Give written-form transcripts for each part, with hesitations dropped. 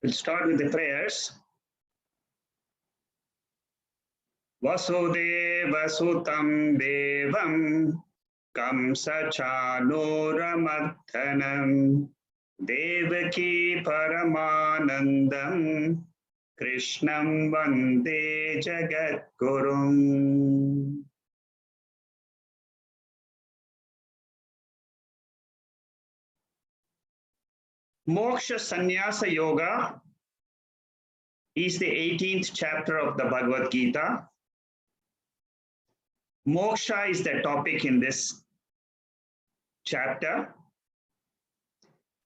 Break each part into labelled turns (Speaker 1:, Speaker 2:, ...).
Speaker 1: We'll start with the prayers. Vasudeva Sutam Devam Kamsa Chanuramardhanam Devaki Paramanandam Krishnam Vande Jagadgurum. Moksha Sannyasa Yoga is the 18th chapter of the Bhagavad Gita. Moksha is the topic in this chapter.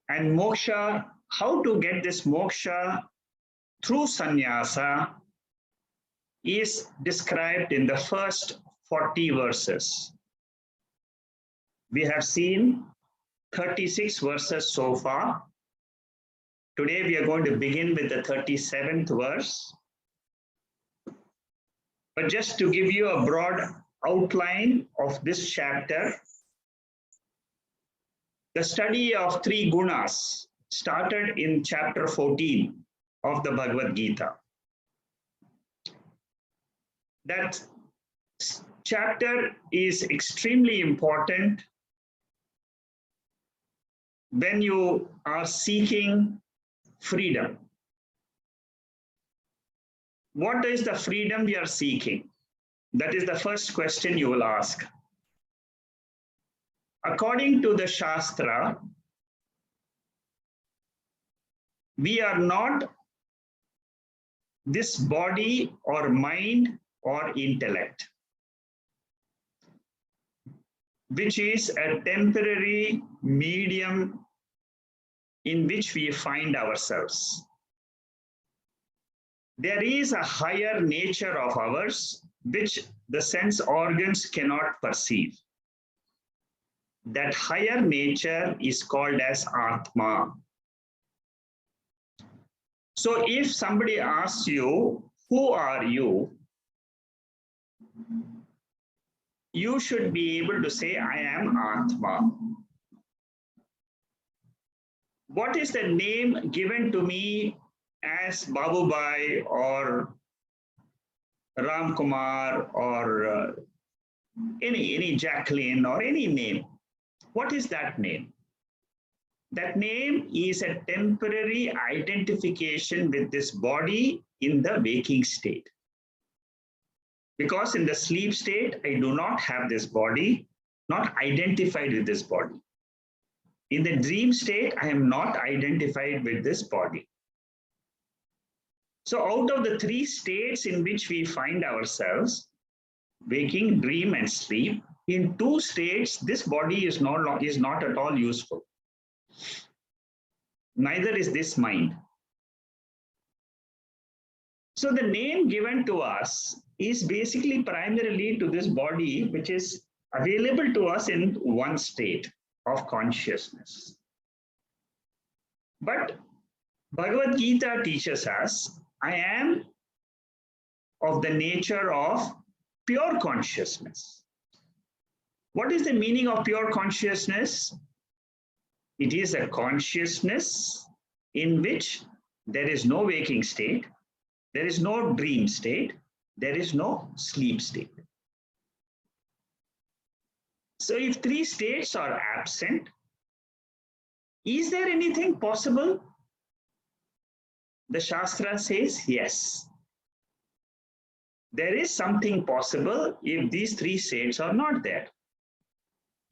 Speaker 1: And moksha, how to get this moksha through sannyasa is described in the first 40 verses. We have seen 36 verses so far. Today we are going to begin with the 37th verse. But just to give you a broad outline of this chapter, the study of three gunas started in chapter 14 of the Bhagavad Gita. That chapter is extremely important when you are seeking freedom. What is the freedom we are seeking? That is the first question you will ask. According to the Shastra, we are not this body or mind or intellect, which is a temporary medium in which we find ourselves. There is a higher nature of ours which the sense organs cannot perceive. That higher nature is called as Atma. So if somebody asks you, who are you? You should be able to say, I am Atma. What is the name given to me as Babubai or Ram Kumar or any Jacqueline or any name? What is that name? That name is a temporary identification with this body in the waking state. Because in the sleep state, I do not have this body, not identified with this body. In the dream state, I am not identified with this body. So out of the three states in which we find ourselves, waking, dream, and sleep, in two states, this body is not at all useful. Neither is this mind. So the name given to us is basically primarily to this body, which is available to us in one state of consciousness. But Bhagavad Gita teaches us, I am of the nature of pure consciousness. What is the meaning of pure consciousness? It is a consciousness in which there is no waking state, there is no dream state, there is no sleep state. So if three states are absent, is there anything possible? The Shastra says yes. There is something possible if these three states are not there.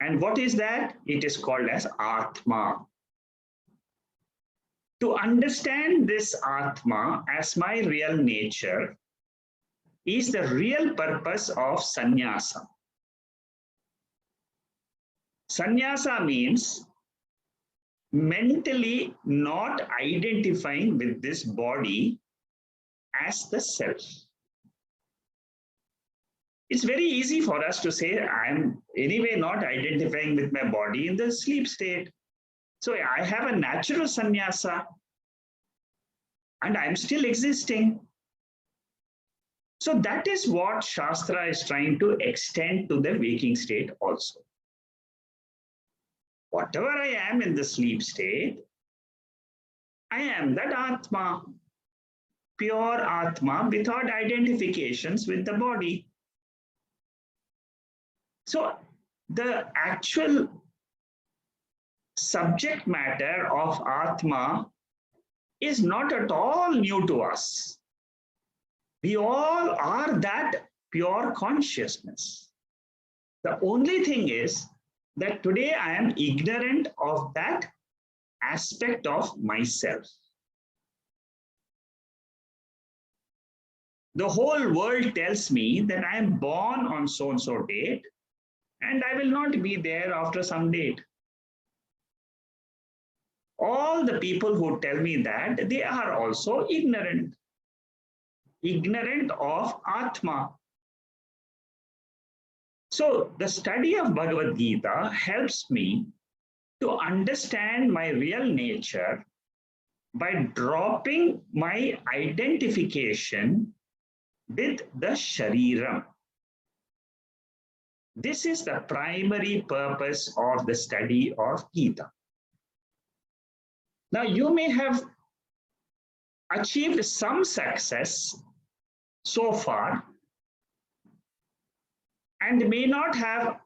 Speaker 1: And what is that? It is called as Atma. To understand this Atma as my real nature is the real purpose of Sannyasa. Sannyasa means mentally not identifying with this body as the self. It's very easy for us to say, I'm anyway not identifying with my body in the sleep state. So I have a natural sannyasa and I'm still existing. So that is what Shastra is trying to extend to the waking state also. Whatever I am in the sleep state, I am that Atma, pure Atma without identifications with the body. So the actual subject matter of Atma is not at all new to us. We all are that pure consciousness. The only thing is that today I am ignorant of that aspect of myself. The whole world tells me that I am born on so and so date and I will not be there after some date. All the people who tell me that, they are also ignorant of Atma. So the study of Bhagavad Gita helps me to understand my real nature by dropping my identification with the shariram. This is the primary purpose of the study of Gita. Now, you may have achieved some success so far and may not have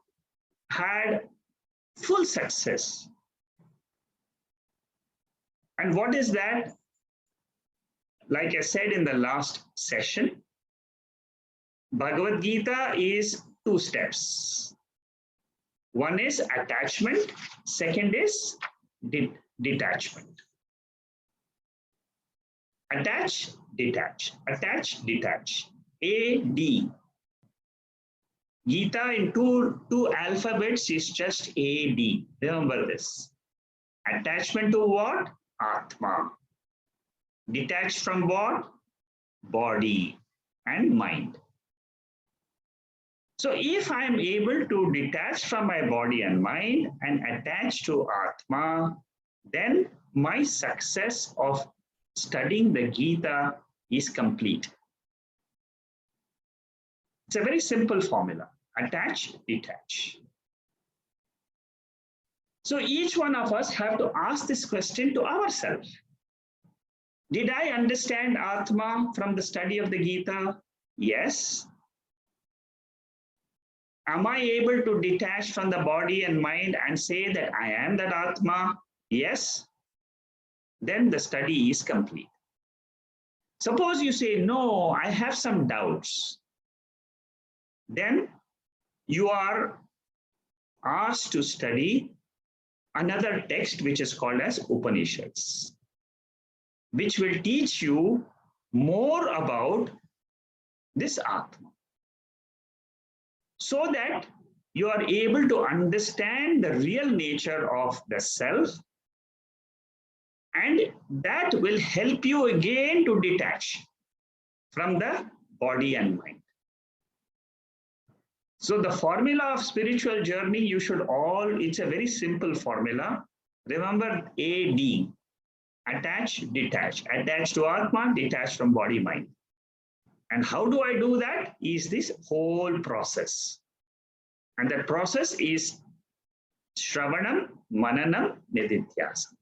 Speaker 1: had full success. And what is that? Like I said in the last session, Bhagavad Gita is 2 steps. One is attachment, second is detachment. Attach, detach, attach, detach. A, D. Gita in two alphabets is just A, D. Remember this. Attachment to what? Atma. Detached from what? Body and mind. So if I am able to detach from my body and mind and attach to Atma, then my success of studying the Gita is complete. It's a very simple formula. Attach, detach. So each one of us have to ask this question to ourselves. Did I understand Atma from the study of the Gita? Yes. Am I able to detach from the body and mind and say that I am that Atma? Yes. Then the study is complete. Suppose you say, no, I have some doubts. Then you are asked to study another text which is called as Upanishads, which will teach you more about this Atma, so that you are able to understand the real nature of the self, and that will help you again to detach from the body and mind. So the formula of spiritual journey, you should all, it's a very simple formula. Remember AD, attach, detach. Attach to Atma, detach from body, mind. And how do I do that? Is this whole process. And that process is Shravanam, Mananam, Nididhyasana.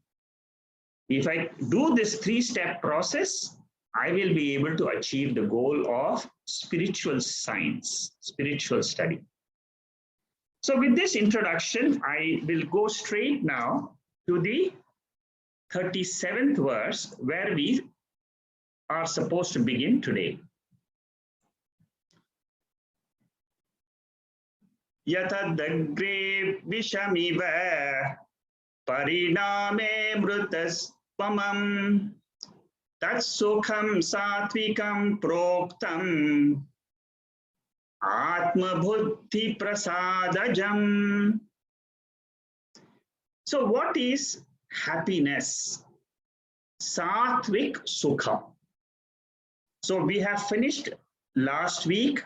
Speaker 1: If I do this 3-step process, I will be able to achieve the goal of spiritual science, spiritual study. So with this introduction, I will go straight now to the 37th verse where we are supposed to begin today. Yatadagre vishamiva pariname mrutasvamam tat sukham satvikam proktam atma buddhi prasadajam. So what is happiness? Satwik sukham. So we have finished last week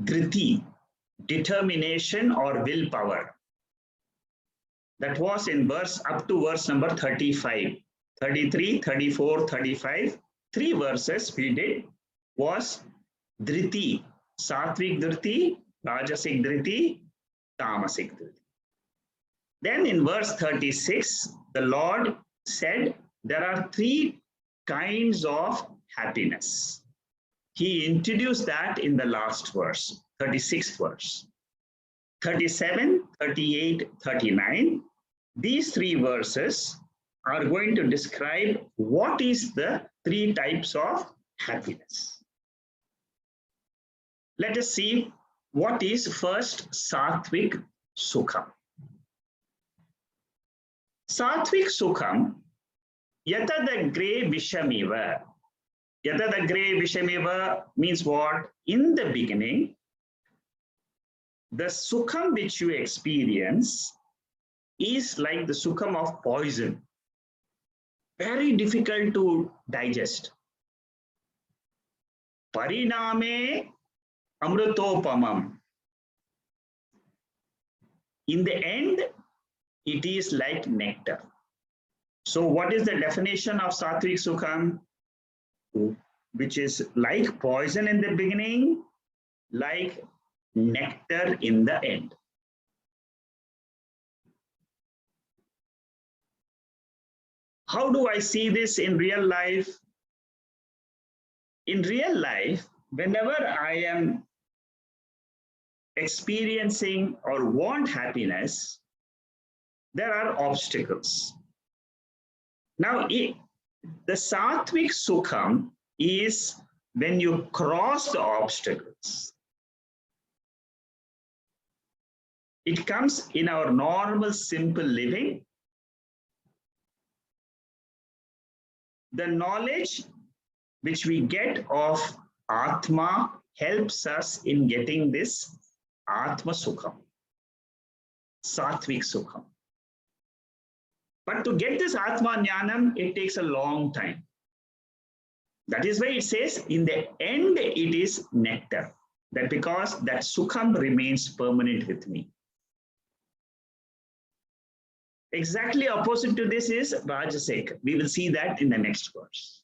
Speaker 1: dhriti, determination or willpower. That was in verse up to verse number 35. 33, 34, 35, 3 verses we did was dhriti, Satwik dhriti, rajasik dhriti, tamasik dhriti. Then in verse 36, the Lord said there are three kinds of happiness. He introduced that in the last verse, 36th verse. 37, 38, 39. These three verses are going to describe what is the three types of happiness. Let us see what is first Satwik sukham. Satwik sukham, yatadagre vishamiva. Yatadagre vishamiva means what? In the beginning, the sukham which you experience is like the sukham of poison. Very difficult to digest. Pariname amrutopamam. In the end, it is like nectar. So what is the definition of Satwik sukham? Which is like poison in the beginning, like nectar in the end. How do I see this in real life? In real life, whenever I am experiencing or want happiness, there are obstacles. Now, the Satwik sukham is when you cross the obstacles. It comes in our normal, simple living. The knowledge which we get of Atma helps us in getting this Atma sukham, Satwik sukham. But to get this Atma jnanam, it takes a long time. That is why it says, in the end, it is nectar. That because that sukham remains permanent with me. Exactly opposite to this is rajasik. We will see that in the next verse.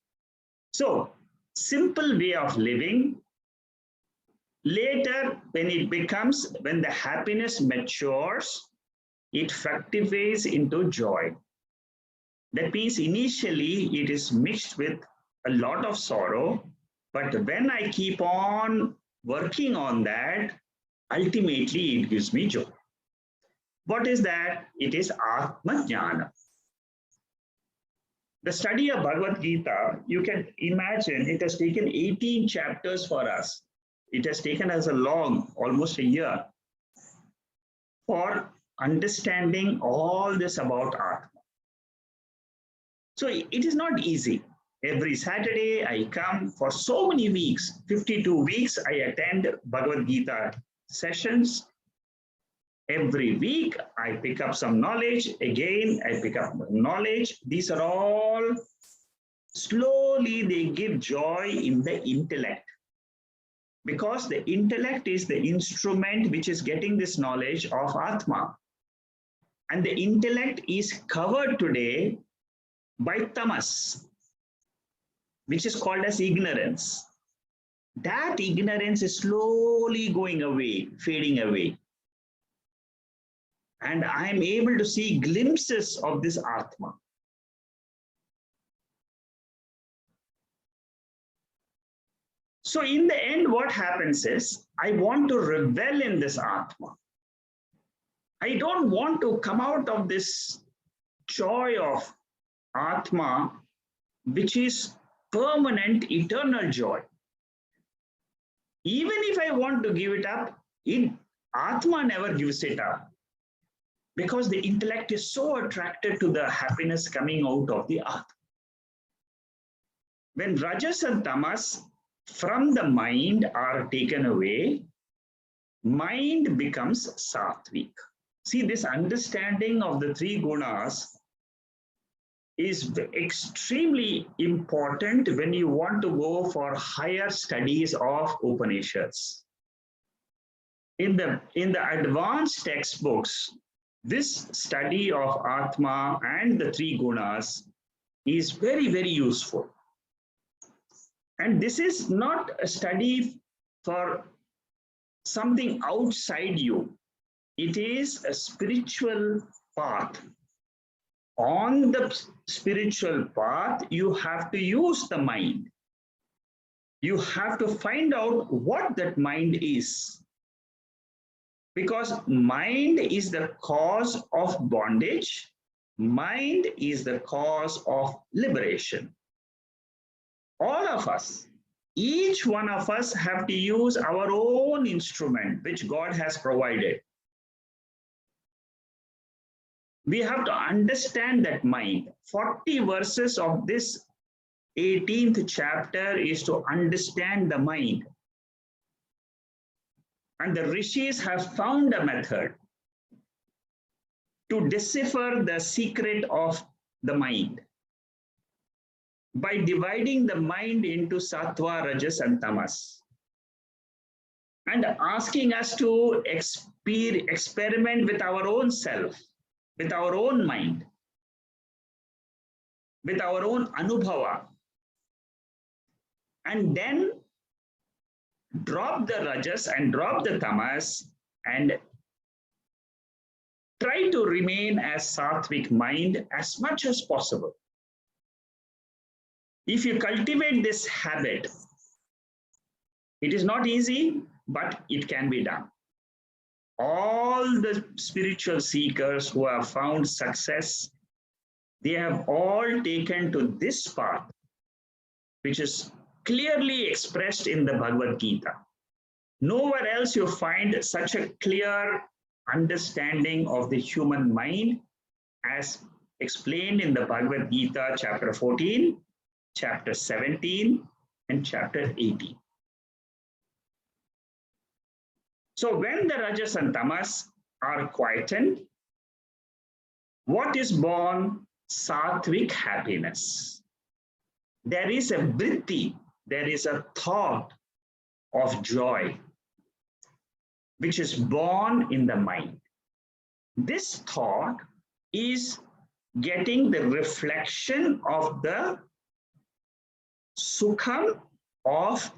Speaker 1: So, simple way of living. Later, when the happiness matures, it fructifies into joy. That means initially it is mixed with a lot of sorrow, but when I keep on working on that, ultimately it gives me joy. What is that? It is Atma Jnana. The study of Bhagavad Gita, you can imagine it has taken 18 chapters for us. It has taken us a long, almost a year, for understanding all this about Atma. So it is not easy. Every Saturday I come for so many weeks, 52 weeks, I attend Bhagavad Gita sessions. Every week I pick up some knowledge. Again, I pick up knowledge. These are all slowly, they give joy in the intellect. Because the intellect is the instrument which is getting this knowledge of Atma. And the intellect is covered today by Tamas, which is called as ignorance. That ignorance is slowly going away, fading away. And I am able to see glimpses of this Atma. So in the end, what happens is, I want to revel in this Atma. I don't want to come out of this joy of Atma, which is permanent, eternal joy. Even if I want to give it up, Atma never gives it up. Because the intellect is so attracted to the happiness coming out of the Atma. When Rajas and Tamas from the mind are taken away, mind becomes Satwik. See, this understanding of the three gunas is extremely important when you want to go for higher studies of Upanishads. In the advanced textbooks, this study of Atma and the three gunas is very, very useful. And this is not a study for something outside you. It is a spiritual path. On the spiritual path, you have to use the mind. You have to find out what that mind is. Because mind is the cause of bondage. Mind is the cause of liberation. All of us, each one of us have to use our own instrument, which God has provided. We have to understand that mind. 40 verses of this 18th chapter is to understand the mind. And the rishis have found a method to decipher the secret of the mind by dividing the mind into sattva, rajas, and tamas, and asking us to experiment with our own self, with our own mind, with our own anubhava, and then drop the rajas and drop the tamas and try to remain as Satwik mind as much as possible. If you cultivate this habit, it is not easy, but it can be done. All the spiritual seekers who have found success, they have all taken to this path, which is clearly expressed in the Bhagavad Gita. Nowhere else you find such a clear understanding of the human mind as explained in the Bhagavad Gita, chapter 14, chapter 17, and chapter 18. So when the rajas and tamas are quietened, what is born? Sattvic happiness. There is a vritti, there is a thought of joy, which is born in the mind. This thought is getting the reflection of the sukham of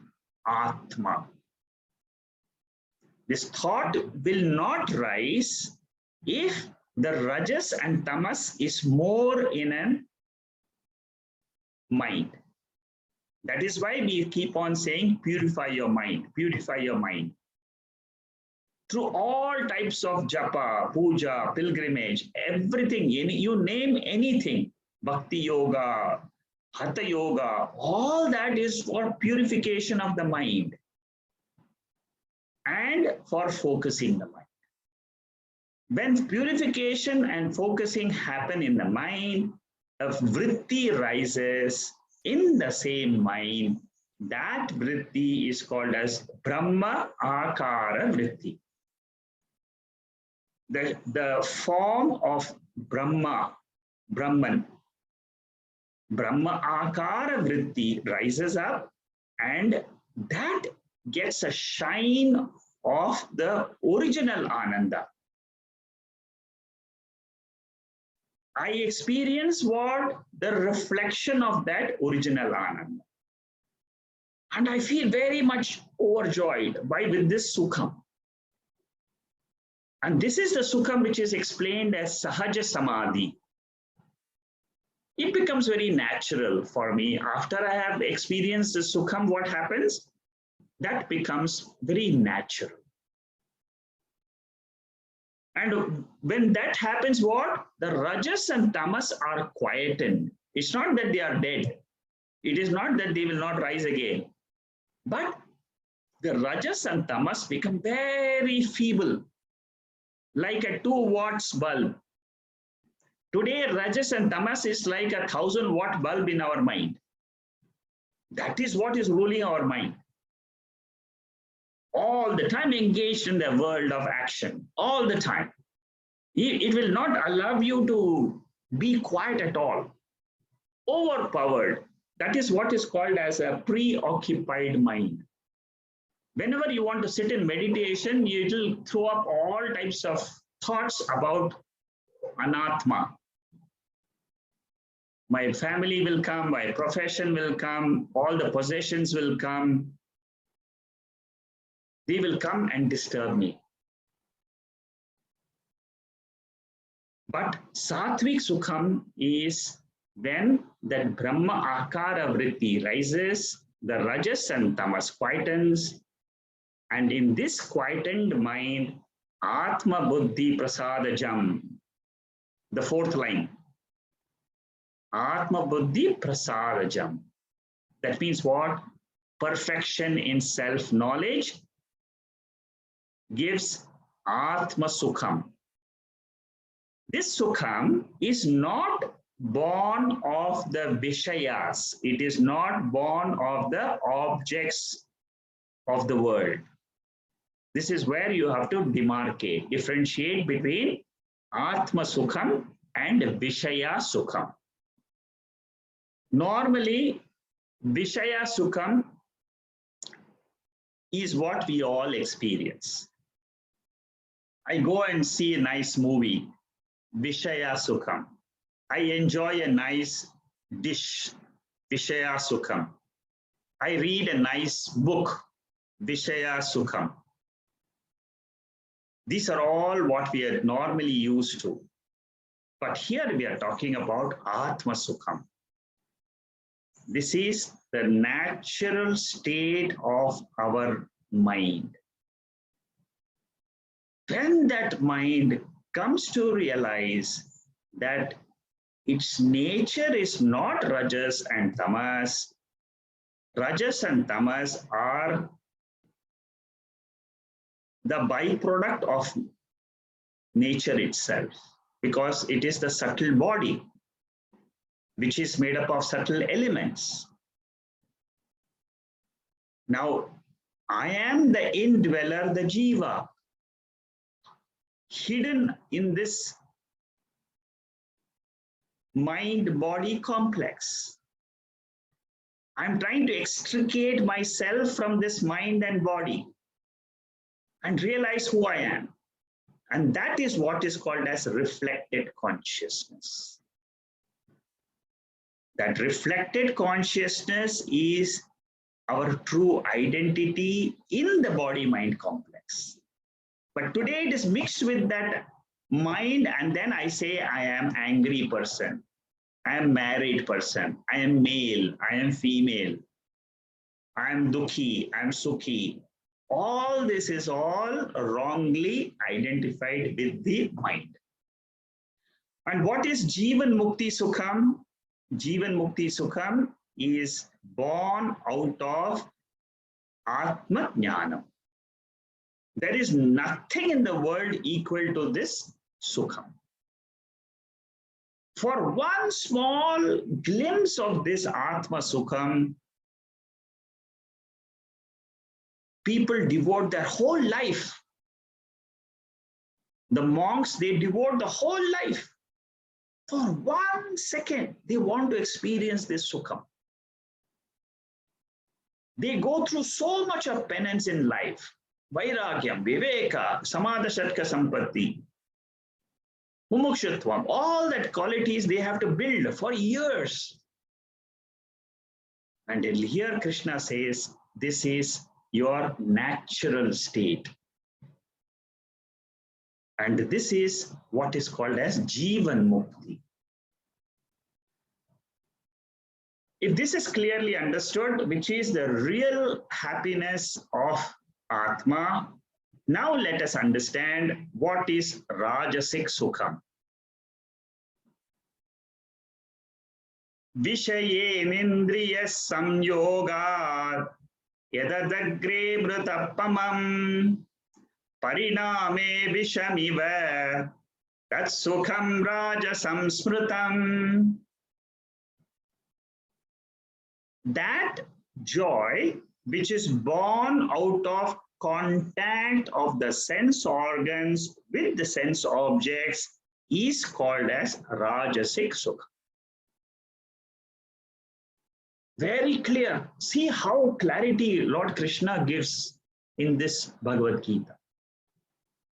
Speaker 1: Atma. This thought will not rise if the rajas and tamas is more in a mind. That is why we keep on saying, purify your mind, purify your mind. Through all types of japa, puja, pilgrimage, everything, you name anything, bhakti yoga, hatha yoga, all that is for purification of the mind and for focusing the mind. When purification and focusing happen in the mind, a vritti rises in the same mind. That vritti is called as brahma akara vritti. The form of Brahma, Brahman, Brahma akara vritti rises up, and that gets a shine of the original Ananda. I experience what? The reflection of that original Ananda. And I feel very much overjoyed with this sukham. And this is the sukham which is explained as sahaja samadhi. It becomes very natural for me. After I have experienced the sukham, what happens? That becomes very natural. And when that happens, what? The rajas and tamas are quietened. It's not that they are dead. It is not that they will not rise again. But the rajas and tamas become very feeble, like a 2 watts bulb. Today, rajas and tamas is like a 1000-watt bulb in our mind. That is what is ruling our mind. All the time engaged in the world of action, all the time. It will not allow you to be quiet at all. Overpowered. That is what is called as a preoccupied mind. Whenever you want to sit in meditation, it will throw up all types of thoughts about anatma. My family will come, my profession will come, all the possessions will come. They will come and disturb me. But Satwik sukham is when that Brahma akara vritti rises, the rajas and tamas quietens, and in this quietened mind, Atma buddhi prasadajam, the fourth line, Atma buddhi prasadajam. That means what? Perfection in self-knowledge gives Atma sukham. This sukham is not born of the vishayas. It is not born of the objects of the world. This is where you have to demarcate, differentiate between Atma sukham and Vishaya sukham. Normally, Vishaya sukham is what we all experience. I go and see a nice movie, Vishaya sukham. I enjoy a nice dish, Vishaya sukham. I read a nice book, Vishaya sukham. These are all what we are normally used to. But here we are talking about Atma sukham. This is the natural state of our mind. When that mind comes to realize that its nature is not rajas and tamas, rajas and tamas are the byproduct of nature itself, because it is the subtle body which is made up of subtle elements. Now, I am the indweller, the Jiva, hidden in this mind-body complex. I'm trying to extricate myself from this mind and body and realize who I am. And that is what is called as reflected consciousness. That reflected consciousness is our true identity in the body-mind complex. But today it is mixed with that mind, and then I say I am angry person, I am married person, I am male, I am female, I am dukhi, I am sukhi. All this is all wrongly identified with the mind. And what is Jeevan mukti sukham? Jeevan mukti sukham is born out of Atma jnanam. There is nothing in the world equal to this sukham. For one small glimpse of this Atma sukham, people devote their whole life. The monks, they devote the whole life. For 1 second, they want to experience this sukham. They go through so much of penance in life. Vairagyam, viveka, samadhashatka sampatti, mumukshutvam, all that qualities they have to build for years. And here Krishna says, this is your natural state. And this is what is called as Jeevan Mukti. If this is clearly understood, which is the real happiness of Atma, now let us understand what is rajasik sukham. Vishaye nindriya samyogat yadadagre mrutapamam pariname vishamiva tat sukham rajasam smrutam. That joy which is born out of contact of the sense organs with the sense objects is called as rajasik sukham. Very clear. See how clarity Lord Krishna gives in this Bhagavad Gita.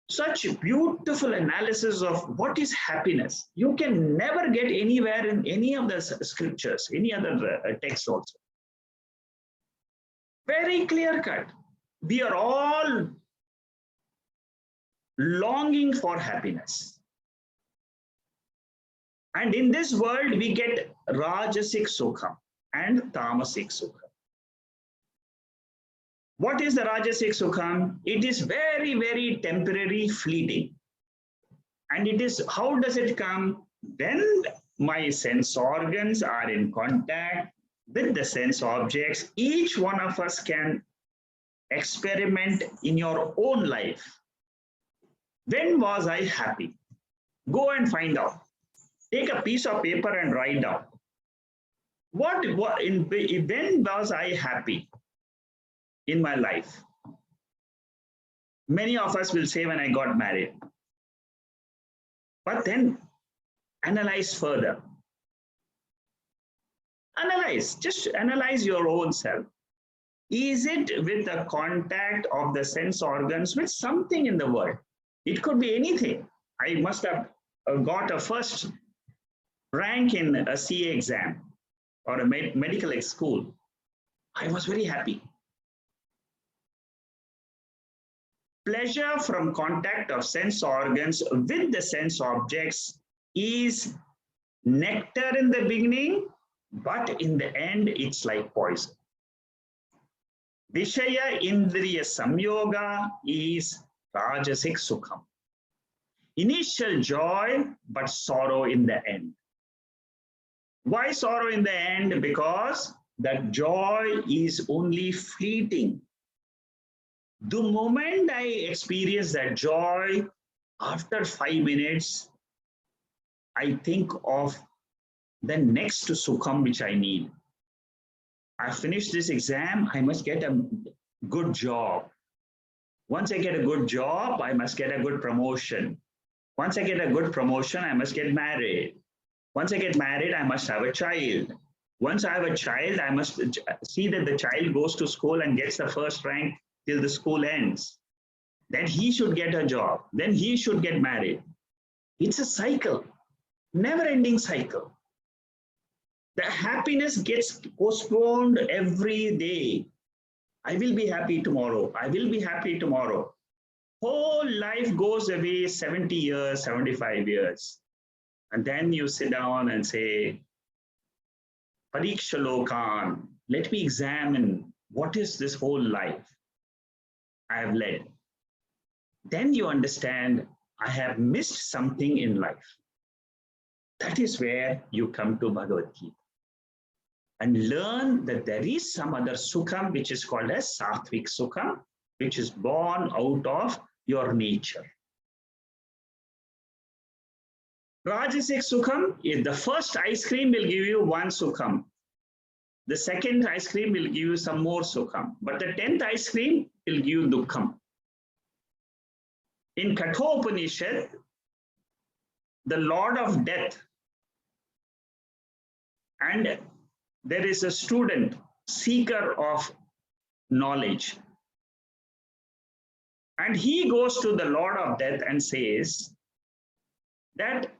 Speaker 1: Such beautiful analysis of what is happiness. You can never get anywhere in any of the scriptures, any other text also. Very clear cut. We are all longing for happiness. And in this world, we get rajasik sukham and tamasik sukham. What is the rajasik sukham? It is very, very temporary, fleeting. And it is, how does it come? When my sense organs are in contact with the sense objects, each one of us can experiment in your own life. When was I happy? Go and find out. Take a piece of paper and write down. When was I happy in my life? Many of us will say when I got married. But then analyze further. Just analyze your own self. Is it with the contact of the sense organs with something in the world? It could be anything. I must have got a first rank in a CA exam or a medical school. I was very happy. Pleasure from contact of sense organs with the sense objects is nectar in the beginning, but in the end, it's like poison. Vishaya Indriya Samyoga is rajasik sukham. Initial joy, but sorrow in the end. Why sorrow in the end? Because that joy is only fleeting. The moment I experience that joy, after 5 minutes, I think of the next sukham which I need. I finished this exam, I must get a good job. Once I get a good job, I must get a good promotion. Once I get a good promotion, I must get married. Once I get married, I must have a child. Once I have a child, I must see that the child goes to school and gets the first rank till the school ends. Then he should get a job. Then he should get married. It's a cycle, never-ending cycle. The happiness gets postponed every day. I will be happy tomorrow. I will be happy tomorrow. Whole life goes away 70 years, 75 years. And then you sit down and say, Parikshalokan, let me examine what is this whole life I have led. Then you understand I have missed something in life. That is where you come to Bhagavad Gita and learn that there is some other sukham which is called as Satwik sukham, which is born out of your nature. Rajasik sukham is the first ice cream will give you one sukham. The second ice cream will give you some more sukham. But the 10th ice cream will give you dukkham. In Upanishad, the Lord of Death, and there is a student, seeker of knowledge. And he goes to the Lord of Death and says that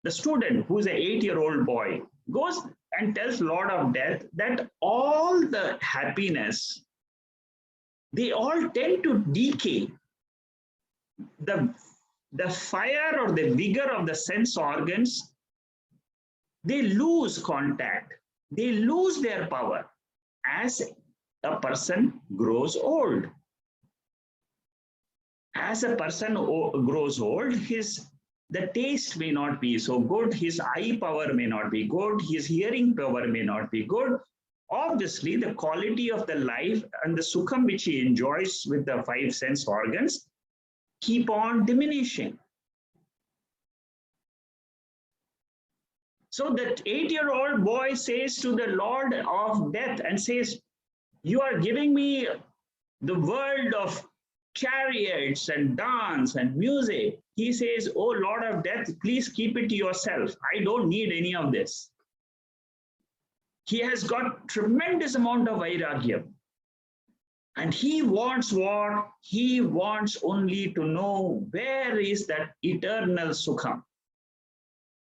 Speaker 1: the student, who is an 8-year-old boy, goes and tells Lord of Death that all the happiness, they all tend to decay. The fire or the vigor of the sense organs, they lose contact. They lose their power as a person grows old. As a person grows old, the taste may not be so good, his eye power may not be good, his hearing power may not be good. Obviously, the quality of the life and the sukham which he enjoys with the 5 sense organs keep on diminishing. So that 8-year-old boy says to the Lord of Death and says, you are giving me the world of chariots and dance and music. He says, oh Lord of Death, please keep it to yourself. I don't need any of this. He has got tremendous amount of vairagya. And he wants what? He wants only to know where is that eternal sukham.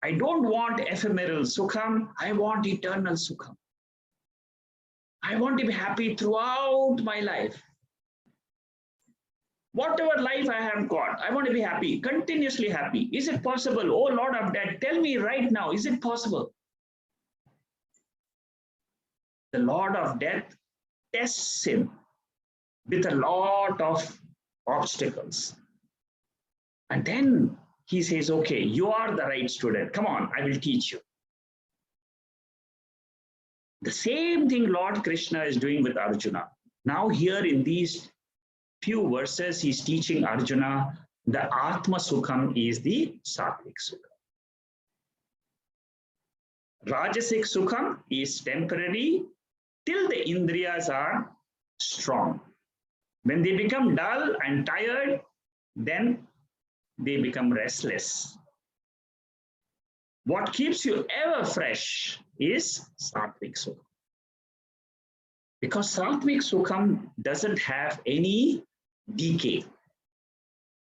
Speaker 1: I don't want ephemeral sukham. I want eternal sukham. I want to be happy throughout my life. Whatever life I have got, I want to be happy, continuously happy. Is it possible? Oh Lord of Death, tell me right now, is it possible? The Lord of Death tests him with a lot of obstacles. And then he says, okay, you are the right student. Come on, I will teach you. The same thing Lord Krishna is doing with Arjuna. Now here in these few verses, he's teaching Arjuna the Atma sukham is the Satwik sukham. Rajasik sukham is temporary till the indriyas are strong. When they become dull and tired, then they become restless. What keeps you ever fresh is Satwik sukham. Because Satwik sukham doesn't have any decay.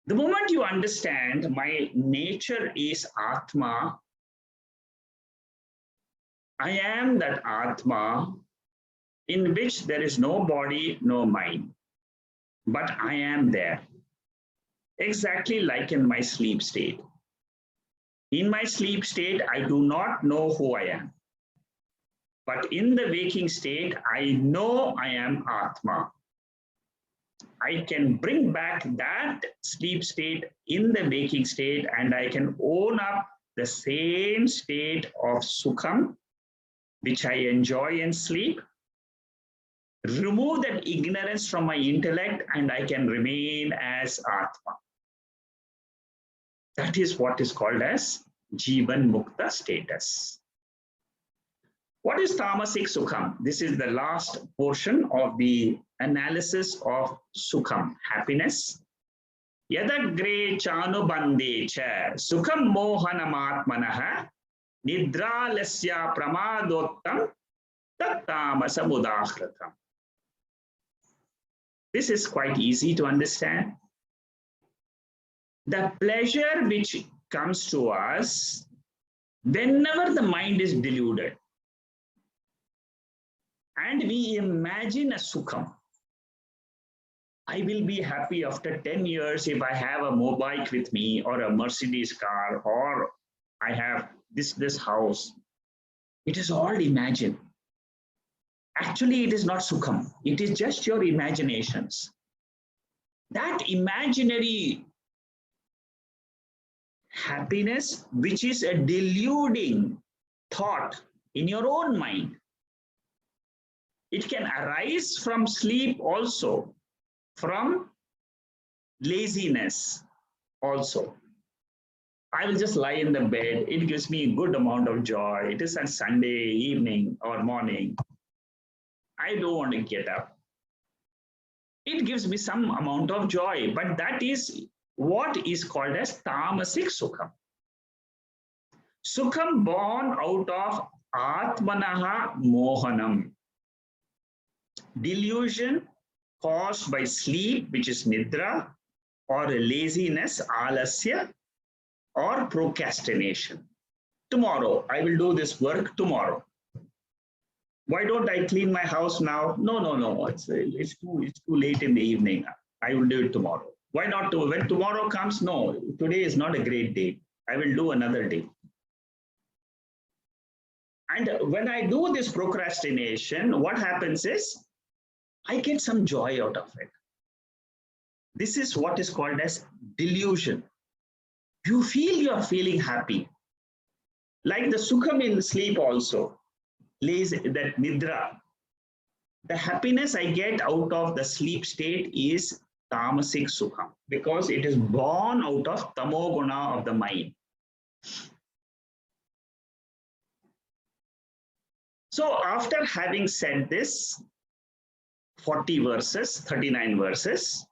Speaker 1: The moment you understand my nature is Atma, I am that Atma in which there is no body, no mind, but I am there. Exactly like in my sleep state. In my sleep state, I do not know who I am. But in the waking state, I know I am Atma. I can bring back that sleep state in the waking state, and I can own up the same state of sukham, which I enjoy in sleep, remove that ignorance from my intellect, and I can remain as Atma. That is what is called as Jeevan Mukta status. What is tamasic sukham? This is the last portion of the analysis of sukham, happiness. Yadagre chanubande cha sukham mohanamatmanaha nidralasya pramadottam tattamasamudahratam. This is quite easy to understand. The pleasure which comes to us whenever the mind is deluded and we imagine a sukham. I will be happy after 10 years if I have a motorbike with me or a Mercedes car or I have this house. It is all imagined. Actually, it is not sukham. It is just your imaginations. That imaginary happiness, which is a deluding thought in your own mind. It can arise from sleep also, from laziness also. I will just lie in the bed. It gives me a good amount of joy. It is a Sunday evening or morning. I don't want to get up. It gives me some amount of joy, but that is what is called as tamasic sukham. Sukham born out of atmanaha mohanam. Delusion caused by sleep, which is nidra, or laziness, alasya, or procrastination. Tomorrow, I will do this work tomorrow. Why don't I clean my house now? No. It's too late in the evening. I will do it tomorrow. Why not? When tomorrow comes, no, today is not a great day. I will do another day. And when I do this procrastination, what happens is I get some joy out of it. This is what is called as delusion. You feel you are feeling happy. Like the sukham in sleep also, that nidra. The happiness I get out of the sleep state is tamasic sukham because it is born out of tamoguna of the mind. So after having said this, 40 verses, 39 verses,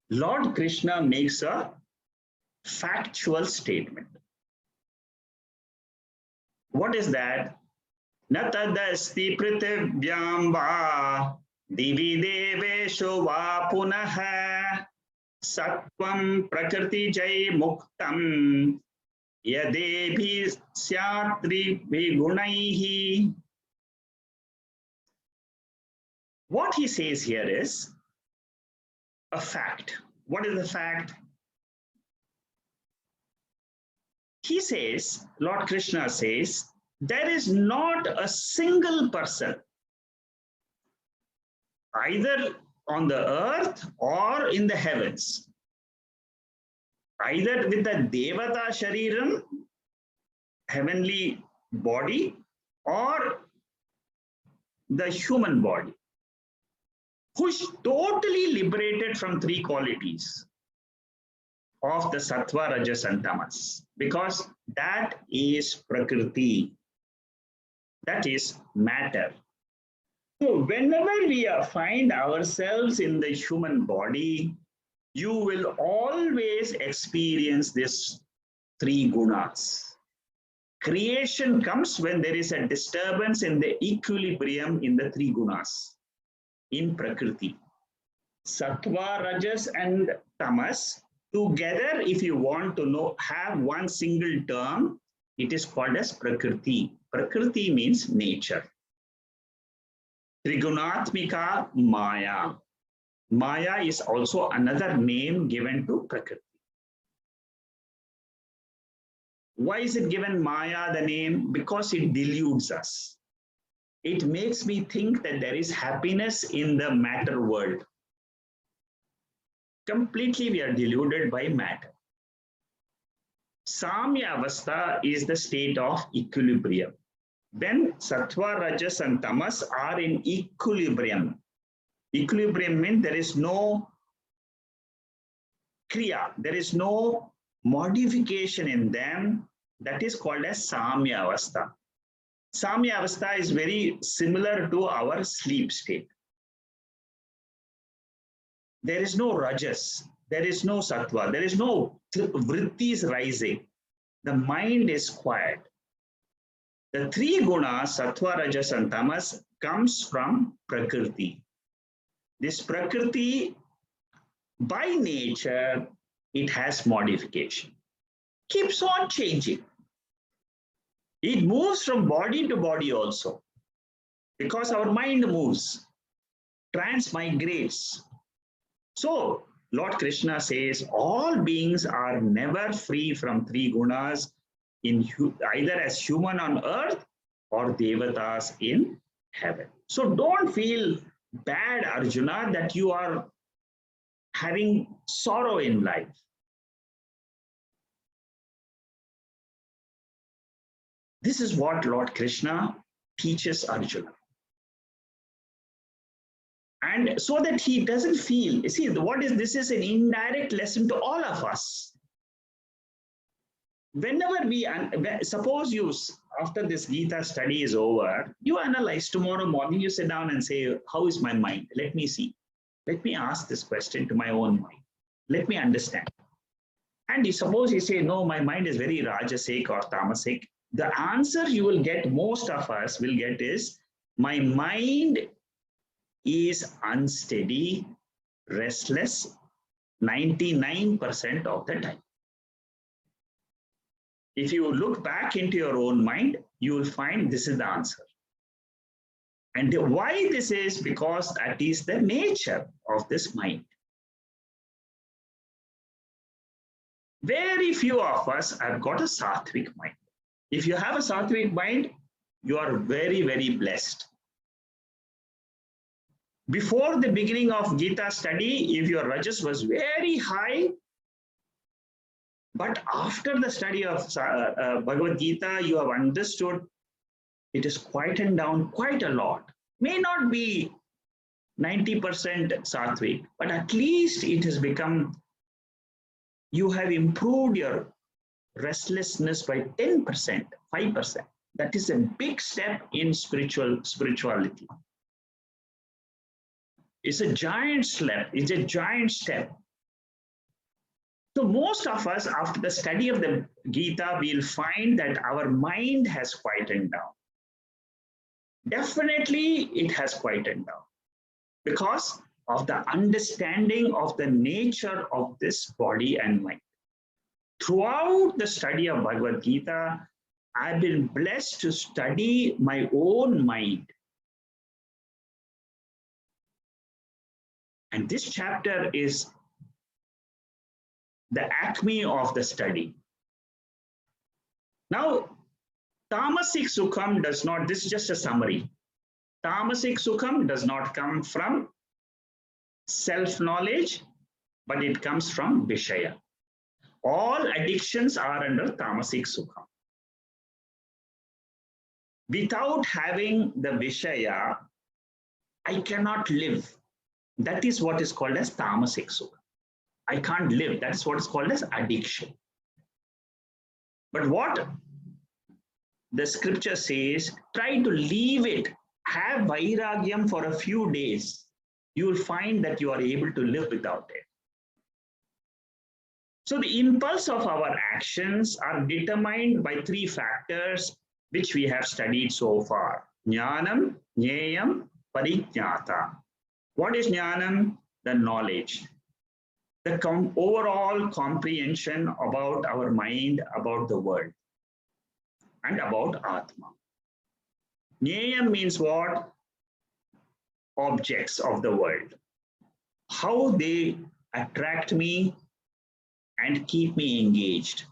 Speaker 1: Lord Krishna makes a factual statement. What is that? Na tadasti prithvyam va divi devesho va punaha sattvam prakriti jai muktam yadebhi syatri vigunaihi. What he says here is a fact. What is the fact? He says, Lord Krishna says, there is not a single person, either on the earth or in the heavens, either with the Devata Shariram, heavenly body, or the human body, who is totally liberated from three qualities of the Sattva, Rajas, and Tamas, because that is Prakriti, that is matter. So whenever we find ourselves in the human body, you will always experience this three gunas. Creation comes when there is a disturbance in the equilibrium in the three gunas, in Prakriti. Sattva, Rajas, and Tamas, together, if you want to know, have one single term, it is called as Prakriti. Prakriti means nature. Trigunatmika Maya. Maya is also another name given to Prakriti. Why is it given Maya the name? Because it deludes us. It makes me think that there is happiness in the matter world. Completely we are deluded by matter. Samya Avastha is the state of equilibrium. When Sattva, Rajas, and Tamas are in equilibrium. Equilibrium means there is no kriya, there is no modification in them. That is called as Samya Avastha. Samya Avastha is very similar to our sleep state. There is no Rajas, there is no Sattva, there is no vrittis rising. The mind is quiet. The three gunas, Sattva, Rajas, and Tamas, comes from Prakriti. This Prakriti, by nature, it has modification. Keeps on changing. It moves from body to body also. Because our mind moves, transmigrates. So, Lord Krishna says, all beings are never free from three gunas, in either as human on earth or devatas in heaven. So don't feel bad, Arjuna, that you are having sorrow in life. This is what Lord Krishna teaches Arjuna. And so that he doesn't feel, you see, this is an indirect lesson to all of us. Whenever suppose you, after this Gita study is over, you analyze tomorrow morning, you sit down and say, how is my mind? Let me see. Let me ask this question to my own mind. Let me understand. And suppose you say, no, my mind is very rajasik or tamasik. The answer you will get, most of us will get is, my mind is unsteady, restless, 99% of the time. If you look back into your own mind, you will find this is the answer. And why this is? Because that is the nature of this mind. Very few of us have got a Satwik mind. If you have a Satwik mind, you are very, very blessed. Before the beginning of Gita study, if your Rajas was very high, but after the study of Bhagavad Gita, you have understood it is quietened down quite a lot. May not be 90% Satwik, but at least it has become, you have improved your restlessness by 10%, 5%. That is a big step in spirituality. It's a giant step. It's a giant step. So most of us, after the study of the Gita, we'll find that our mind has quietened down. Definitely, it has quietened down because of the understanding of the nature of this body and mind. Throughout the study of Bhagavad Gita, I've been blessed to study my own mind. And this chapter is the acme of the study. Now, tamasic sukham does not, this is just a summary. Tamasic sukham does not come from self-knowledge, but it comes from vishaya. All addictions are under tamasic sukham. Without having the vishaya, I cannot live. That is what is called as tamasic sukham. I can't live. That is what is called as addiction. But what the scripture says, try to leave it. Have vairagyam for a few days. You will find that you are able to live without it. So the impulse of our actions are determined by three factors which we have studied so far. Jnanam, Jneyam, Parijnata. What is Jnanam? The knowledge. The overall comprehension about our mind, about the world, and about Atma. Jneyam means what? Objects of the world. How they attract me and keep me engaged.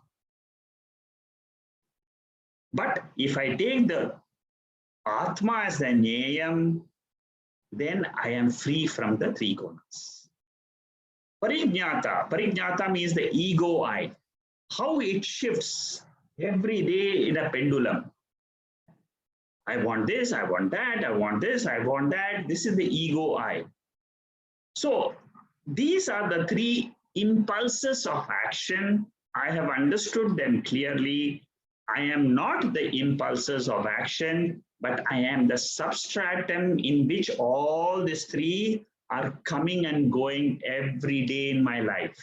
Speaker 1: But if I take the Atma as the Jneyam, then I am free from the three gunas. Parijnata means the ego I. How it shifts every day in a pendulum. I want this, I want that, I want this, I want that. This is the ego I. So these are the three impulses of action. I have understood them clearly. I am not the impulses of action, but I am the substratum in which all these three are coming and going every day in my life.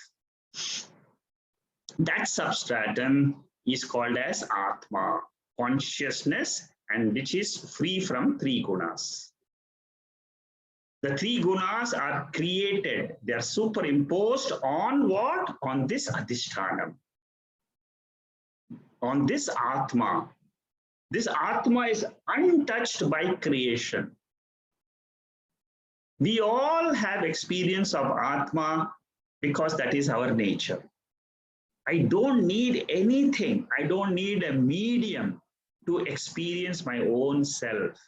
Speaker 1: That substratum is called as Atma, consciousness, and which is free from three gunas. The three gunas are created, they are superimposed on what? On this adhishtanam, on this Atma. This Atma is untouched by creation. We all have experience of Atma because that is our nature. I don't need anything. I don't need a medium to experience my own self.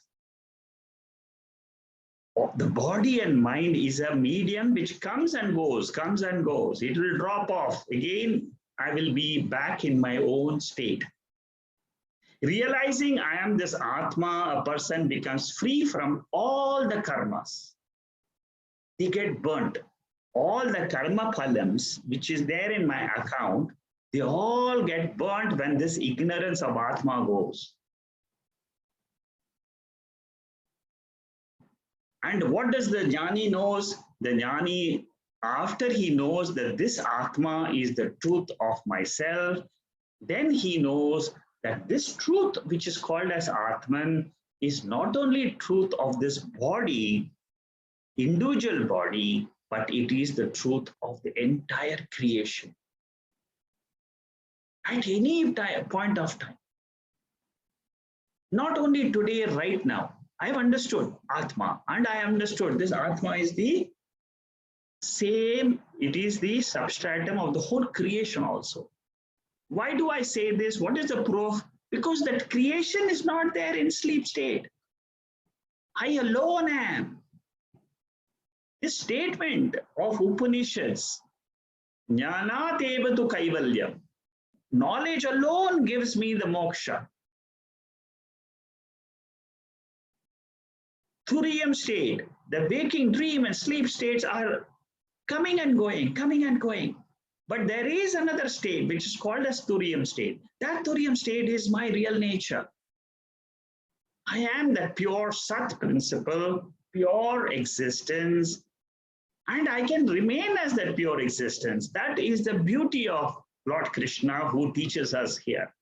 Speaker 1: The body and mind is a medium which comes and goes, comes and goes. It will drop off. Again, I will be back in my own state. Realizing I am this Atma, a person becomes free from all the karmas. They get burnt. All the karma phalams, which is there in my account, they all get burnt when this ignorance of Atma goes. And what does the jnani knows? The jnani, after he knows that this Atma is the truth of myself, then he knows that this truth, which is called as Atman, is not only truth of this body, individual body, but it is the truth of the entire creation. At any point of time. Not only today, right now. I have understood Atma, and I understood this Atma is the same, it is the substratum of the whole creation also. Why do I say this? What is the proof? Because that creation is not there in sleep state. I alone am. This statement of Upanishads, Jnanat eva tu kaivalyam, knowledge alone gives me the moksha. Turiyam state, the waking, dream, and sleep states are coming and going, coming and going. But there is another state which is called as Turiyam state. That Turiyam state is my real nature. I am that pure Sat principle, pure existence, and I can remain as that pure existence. That is the beauty of Lord Krishna who teaches us here.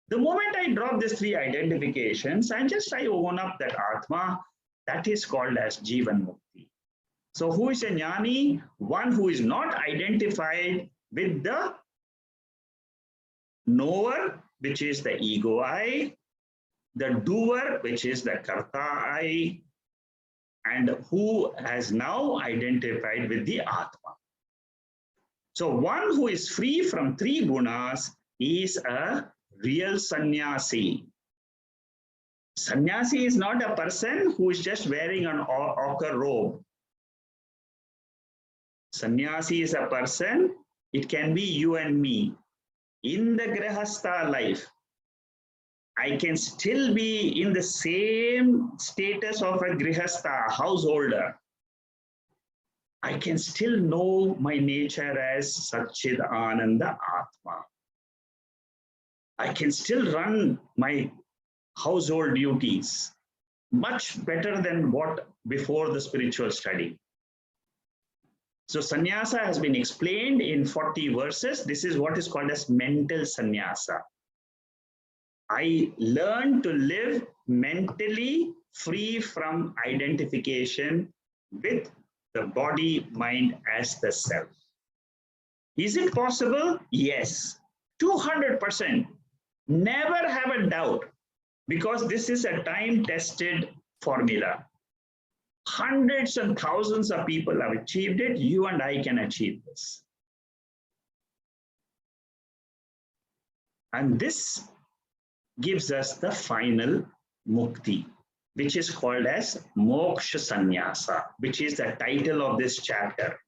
Speaker 1: The moment I drop these three identifications and just I own up that Atma, that is called as Jeevan mukti. So who is a jnani? One who is not identified with the knower, which is the ego I, the doer, which is the karta I, and who has now identified with the Atma. So one who is free from three gunas is a real sannyasi. Sannyasi is not a person who is just wearing an ochre robe. Sannyasi is a person, it can be you and me. In the grihastha life, I can still be in the same status of a grihastha, householder. I can still know my nature as Satchid Ananda Atma. I can still run my household duties much better than what before the spiritual study. So sannyasa has been explained in 40 verses. This is what is called as mental sannyasa. I learn to live mentally free from identification with the body, mind as the self. Is it possible? Yes, 200%. Never have a doubt, because this is a time-tested formula. Hundreds and thousands of people have achieved it. You and I can achieve this. And this gives us the final mukti, which is called as Moksha Sannyasa, which is the title of this chapter.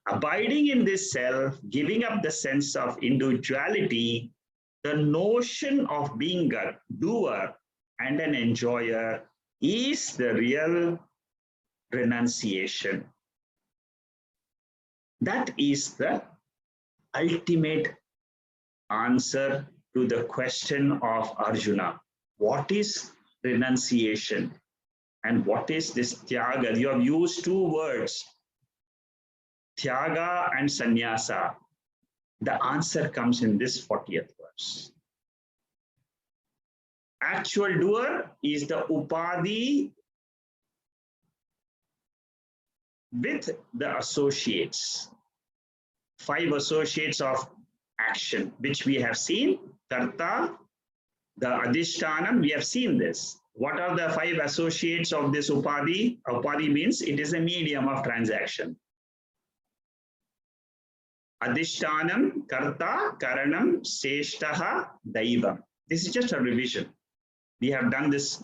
Speaker 1: Abiding in this self, giving up the sense of individuality, the notion of being a doer and an enjoyer is the real renunciation. That is the ultimate answer to the question of Arjuna. What is renunciation? And what is this tyaga? You have used two words, tyaga and sannyasa. The answer comes in this 40th verse. Actual doer is the upadhi with the associates. 5 associates of action, which we have seen. Karta, the adhishtanam, we have seen this. What are the 5 associates of this upadhi? Upadhi means it is a medium of transaction. Adhishtanam, karta, karanam, seshtaha, daivam. This is just a revision. We have done this.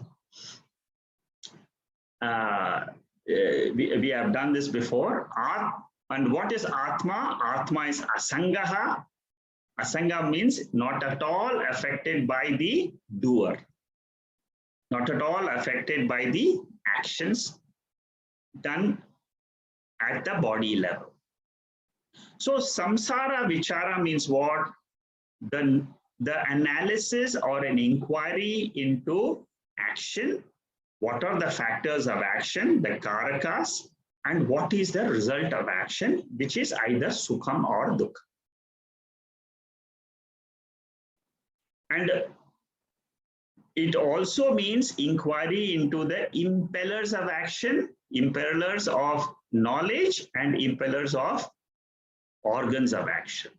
Speaker 1: We have done this before. And what is Atma? Atma is asangaha. Asanga means not at all affected by the doer. Not at all affected by the actions done at the body level. So samsara vichara means what? The analysis or an inquiry into action. What are the factors of action, the karakas, and what is the result of action, which is either sukham or dukkha. And it also means inquiry into the impellers of action, impellers of knowledge, and impellers of organs of action.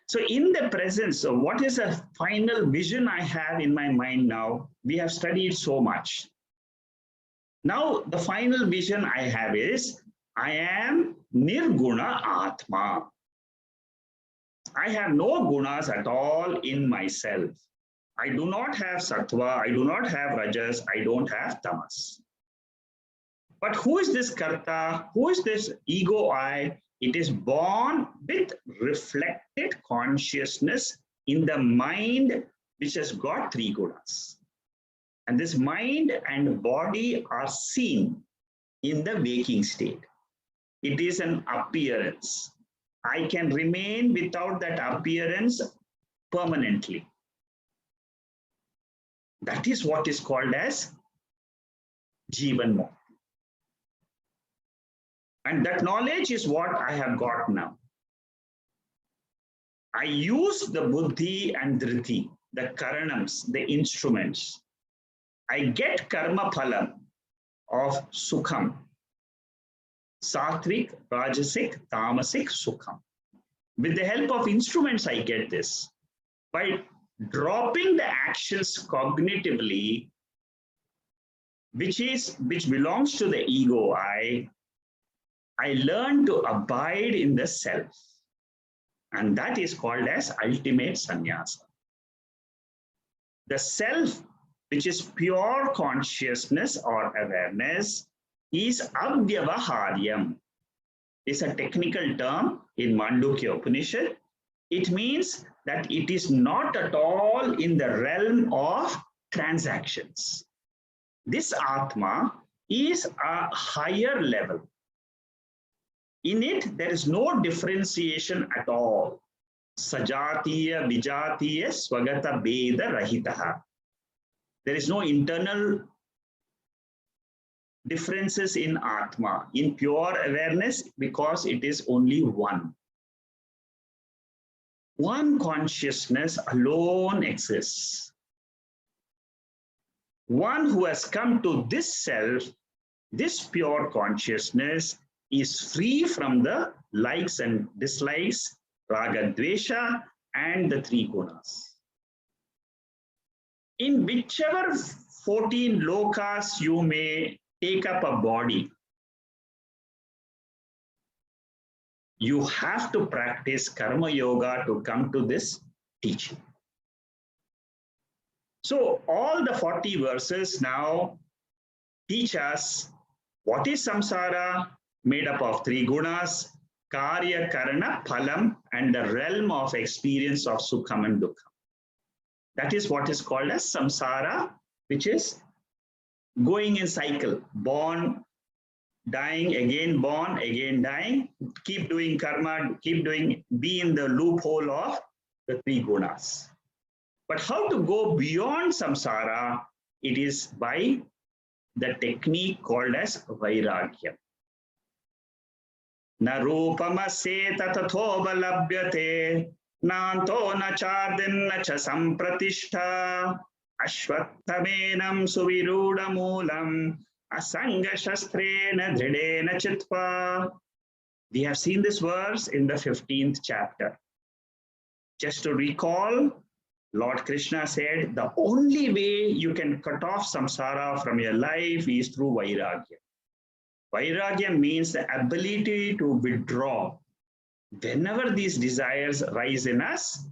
Speaker 1: So in the presence of what is a final vision I have in my mind now, we have studied so much. Now the final vision I have is, I am nirguna atma. I have no gunas at all in myself. I do not have sattva, I do not have rajas, I don't have tamas. But who is this karta? Who is this ego I? It is born with reflected consciousness in the mind, which has got 3 gunas. And this mind and body are seen in the waking state. It is an appearance. I can remain without that appearance permanently. That is what is called as Jeevan mukti. And that knowledge is what I have got now. I use the buddhi and dhriti, the karanams, the instruments. I get karma phalam of sukham, Satwik, rajasik, tamasic, sukham. With the help of instruments, I get this. By dropping the actions cognitively, which belongs to the ego I learn to abide in the self. And that is called as ultimate sannyasa. The self, which is pure consciousness or awareness, is avyavaharyam. It's a technical term in Mandukya Upanishad. It means that it is not at all in the realm of transactions. This Atma is a higher level. In it, there is no differentiation at all. Sajatiya, vijatiya, swagata, beda, rahitaha. There is no internal differences in Atma, in pure awareness, because it is only one. One consciousness alone exists. One who has come to this self, this pure consciousness, is free from the likes and dislikes, raga, dvesha, and the three gunas. In whichever 14 lokas you may take up a body, you have to practice karma yoga to come to this teaching. So all the 40 verses now teach us what is samsara, made up of three gunas, karya, karana, phalam, and the realm of experience of sukham and dukkha. That is what is called as samsara, which is going in cycle, born, dying, again born, again dying, keep doing karma, keep doing, be in the loophole of the three gunas. But how to go beyond samsara? It is by the technique called as vairagya. Na rupamasye tatathobalabhyate, nanto na chardin na cha sampratishta, ashvattamenam suviruda moolam, asanga shastrena dridena chitva. We have seen this verse in the 15th chapter. Just to recall, Lord Krishna said, the only way you can cut off samsara from your life is through vairagya. Vairagya means the ability to withdraw. Whenever these desires rise in us,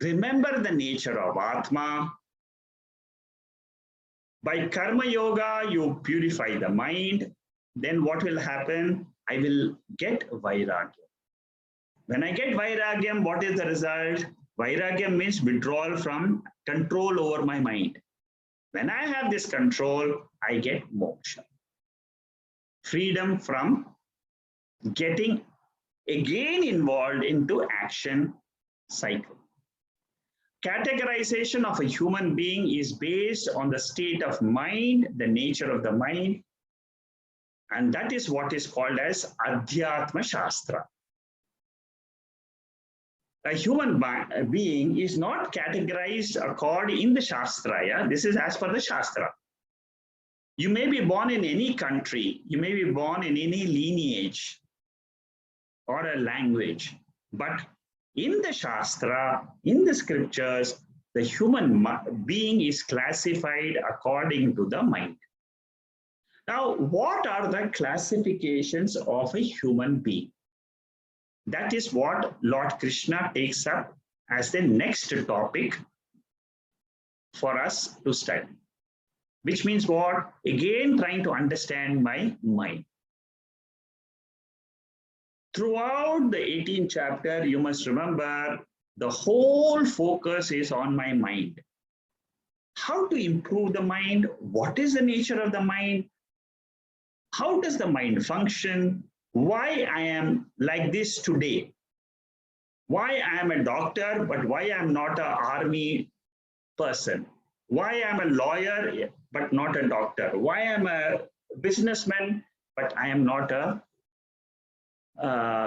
Speaker 1: remember the nature of Atma. By karma yoga, you purify the mind. Then what will happen? I will get vairagya. When I get vairagyam, what is the result? Vairagyam means withdrawal from control over my mind. When I have this control, I get moksha. Freedom from getting again involved into action cycle. Categorization of a human being is based on the state of mind, the nature of the mind, and that is what is called as Adhyatma Shastra. A human being is not categorized according in the Shastra. Yeah? This is as per the Shastra. You may be born in any country, you may be born in any lineage or a language, but in the Shastra, in the scriptures, the human being is classified according to the mind. Now, what are the classifications of a human being? That is what Lord Krishna takes up as the next topic for us to study. Which means what? Again, trying to understand my mind. Throughout the 18th chapter, you must remember the whole focus is on my mind. How to improve the mind? What is the nature of the mind? How does the mind function? Why I am like this today? Why I am a doctor, but why I am not an army person? Why I am a lawyer, but not a doctor? Why I am a businessman, but I am not a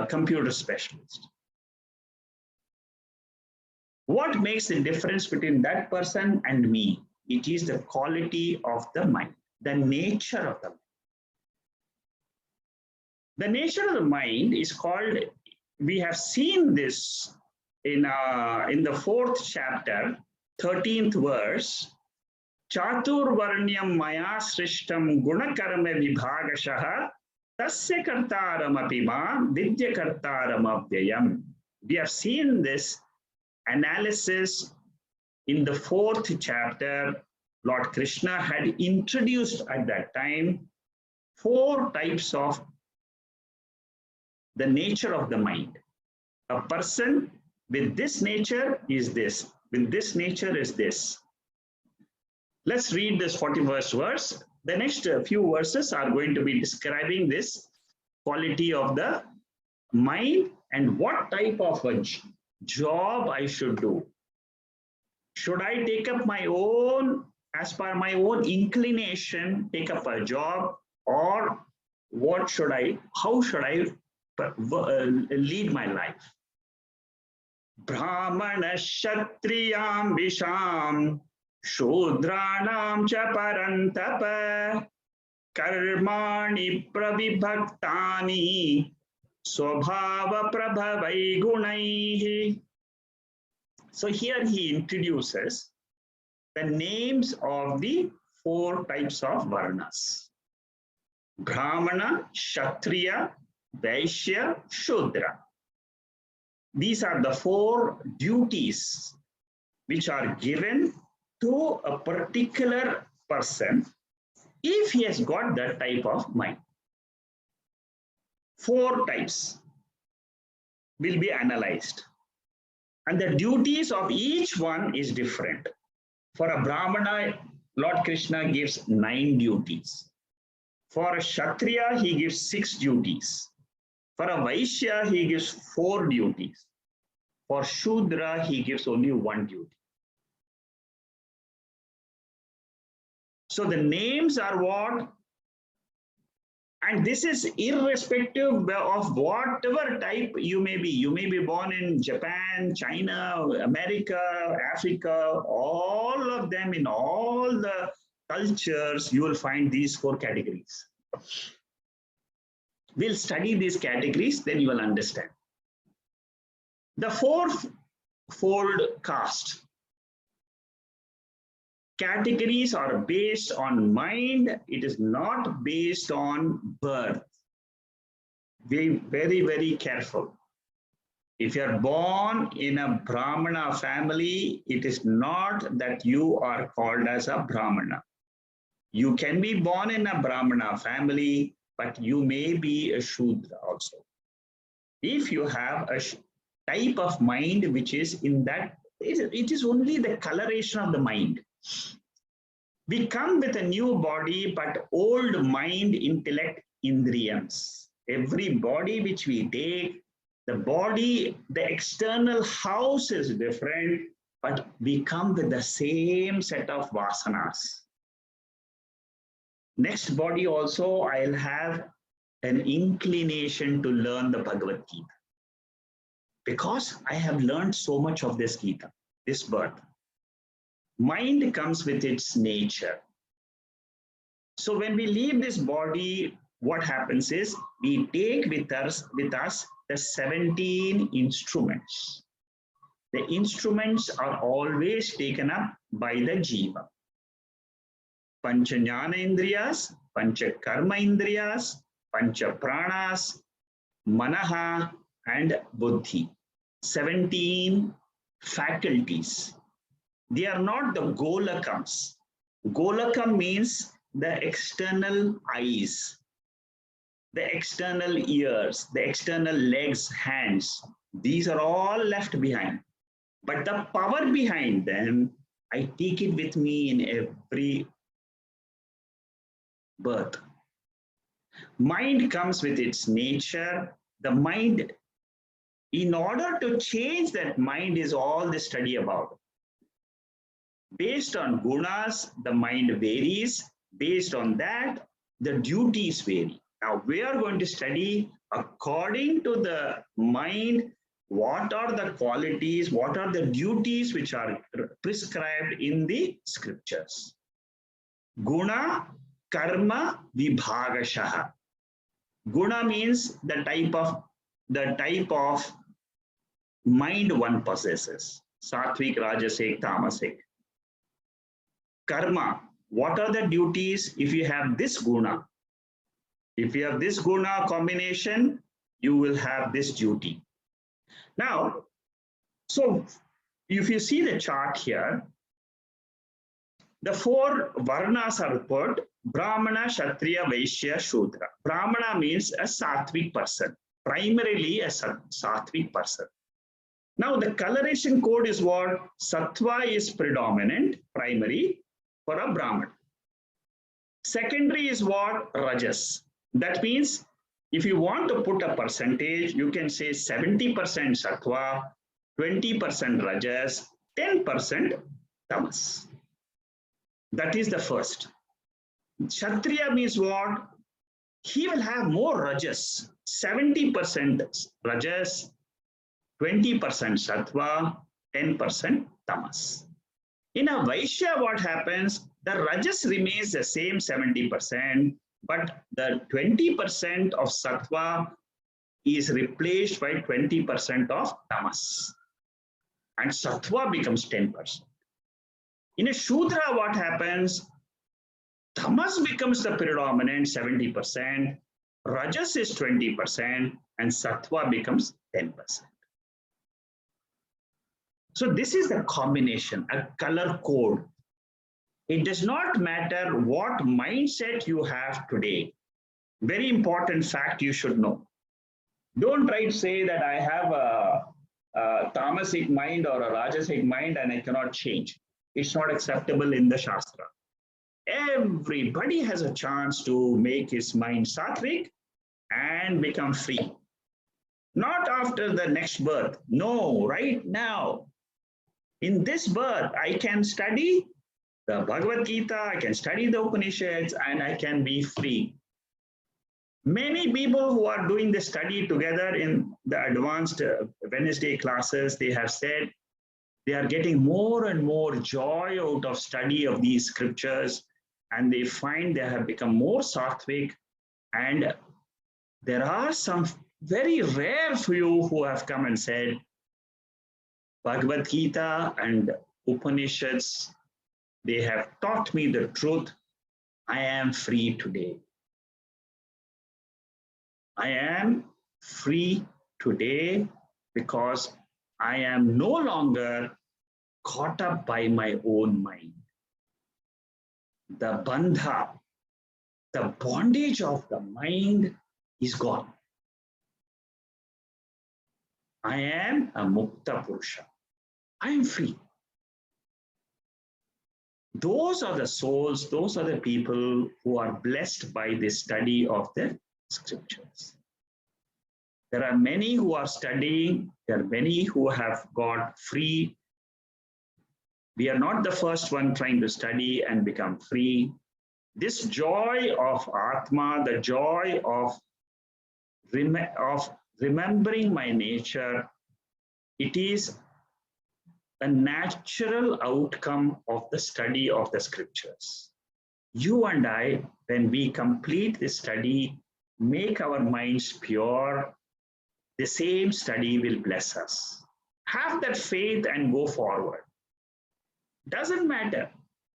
Speaker 1: computer specialist? What makes the difference between that person and me? It is the quality of the mind, the nature of the mind. The nature of the mind is called, we have seen this in the 4th chapter, 13th verse, Chaturvarnyam maya srishtam gunakarma vibhagashaha tasya kartaram apima vidya kartaram abhyayam. We have seen this analysis in the 4th chapter. Lord Krishna had introduced at that time 4 types of the nature of the mind. A person with this nature is this, with this nature is this. Let's read this 41st verse. The next few verses are going to be describing this quality of the mind and what type of a job I should do. Should I take up my own, as per my own inclination, take up a job, or what should I, how should I lead my life? Brahmana Kshatriyam Visham Shudranam cha parantapa Karmani Pravibhaktani Swabhava Prabhavai Gunaihi. So here he introduces the names of the 4 types of varnas. Brahmana, Kshatriya, Vaishya, Shudra. These are the 4 duties which are given to a particular person if he has got that type of mind. 4 types will be analyzed. And the duties of each one is different. For a Brahmana, Lord Krishna gives 9 duties. For a Kshatriya, he gives 6 duties. For a Vaishya, he gives 4 duties. For Shudra, he gives only 1 duty. So the names are what? And this is irrespective of whatever type you may be. You may be born in Japan, China, America, Africa, all of them, in all the cultures, you will find these 4 categories. We'll study these categories, then you will understand. The 4-fold caste. Categories are based on mind. It is not based on birth. Be very, very careful. If you are born in a Brahmana family, it is not that you are called as a Brahmana. You can be born in a Brahmana family, but you may be a Shudra also. If you have a type of mind which is in that, it is only the coloration of the mind. We come with a new body, but old mind, intellect, indriyams. Every body which we take, the body, the external house is different, but we come with the same set of vasanas. Next body also, I'll have an inclination to learn the Bhagavad Gita. Because I have learned so much of this Gita, this birth. Mind comes with its nature. So when we leave this body, what happens is we take with us the 17 instruments. The instruments are always taken up by the Jeevan. Pancha Jnana Indriyas, Pancha Karma Indriyas, Pancha Pranas, Manaha, and Buddhi. 17 faculties. They are not the golakams. Golakam means the external eyes, the external ears, the external legs, hands. These are all left behind. But the power behind them, I take it with me in every birth. Mind comes with its nature. The mind, in order to change that mind, is all the study about. Based on gunas, the mind varies. Based on that, the duties vary. Now, we are going to study according to the mind, what are the qualities, what are the duties which are prescribed in the scriptures. Guna, karma, vibhagashaha. Guna means the type of mind one possesses. Satwik, rajasik, tamasik. Karma, what are the duties if you have this guna? If you have this guna combination, you will have this duty. Now, so if you see the chart here, the four varnas are put: Brahmana, Kshatriya, Vaishya, Shudra. Brahmana means a Satwik person, primarily a Satwik person. Now the coloration code is what? Sattva is predominant, primary for a Brahman. Secondary is what? Rajas. That means if you want to put a percentage, you can say 70% Sattva, 20% Rajas, 10% Tamas. That is the first. Kshatriya means what? He will have more Rajas, 70% Rajas, 20% Sattva, 10% Tamas. In a Vaishya, what happens? The Rajas remains the same 70%, but the 20% of Sattva is replaced by 20% of Tamas. And Sattva becomes 10%. In a Shudra, what happens? Tamas becomes the predominant 70%, Rajas is 20%, and Sattva becomes 10%. So this is the combination, a color code. It does not matter what mindset you have today. Very important fact you should know. Don't try to say that I have a tamasic mind or a rajasic mind and I cannot change. It's not acceptable in the Shastra. Everybody has a chance to make his mind sattvic and become free. Not after the next birth. No, right now. In this birth, I can study the Bhagavad Gita, I can study the Upanishads, and I can be free. Many people who are doing the study together in the advanced Wednesday classes, they have said they are getting more and more joy out of study of these scriptures, and they find they have become more sattvic. And there are some very rare few who have come and said, Bhagavad Gita and Upanishads, they have taught me the truth. I am free today. I am free today because I am no longer caught up by my own mind. The bandha, the bondage of the mind is gone. I am a mukta purusha. I am free. Those are the souls, those are the people who are blessed by the study of the scriptures. There are many who are studying, there are many who have got free. We are not the first one trying to study and become free. This joy of Atma, the joy of remembering my nature, it is a natural outcome of the study of the scriptures. You and I, when we complete this study, make our minds pure, the same study will bless us. Have that faith and go forward. Doesn't matter.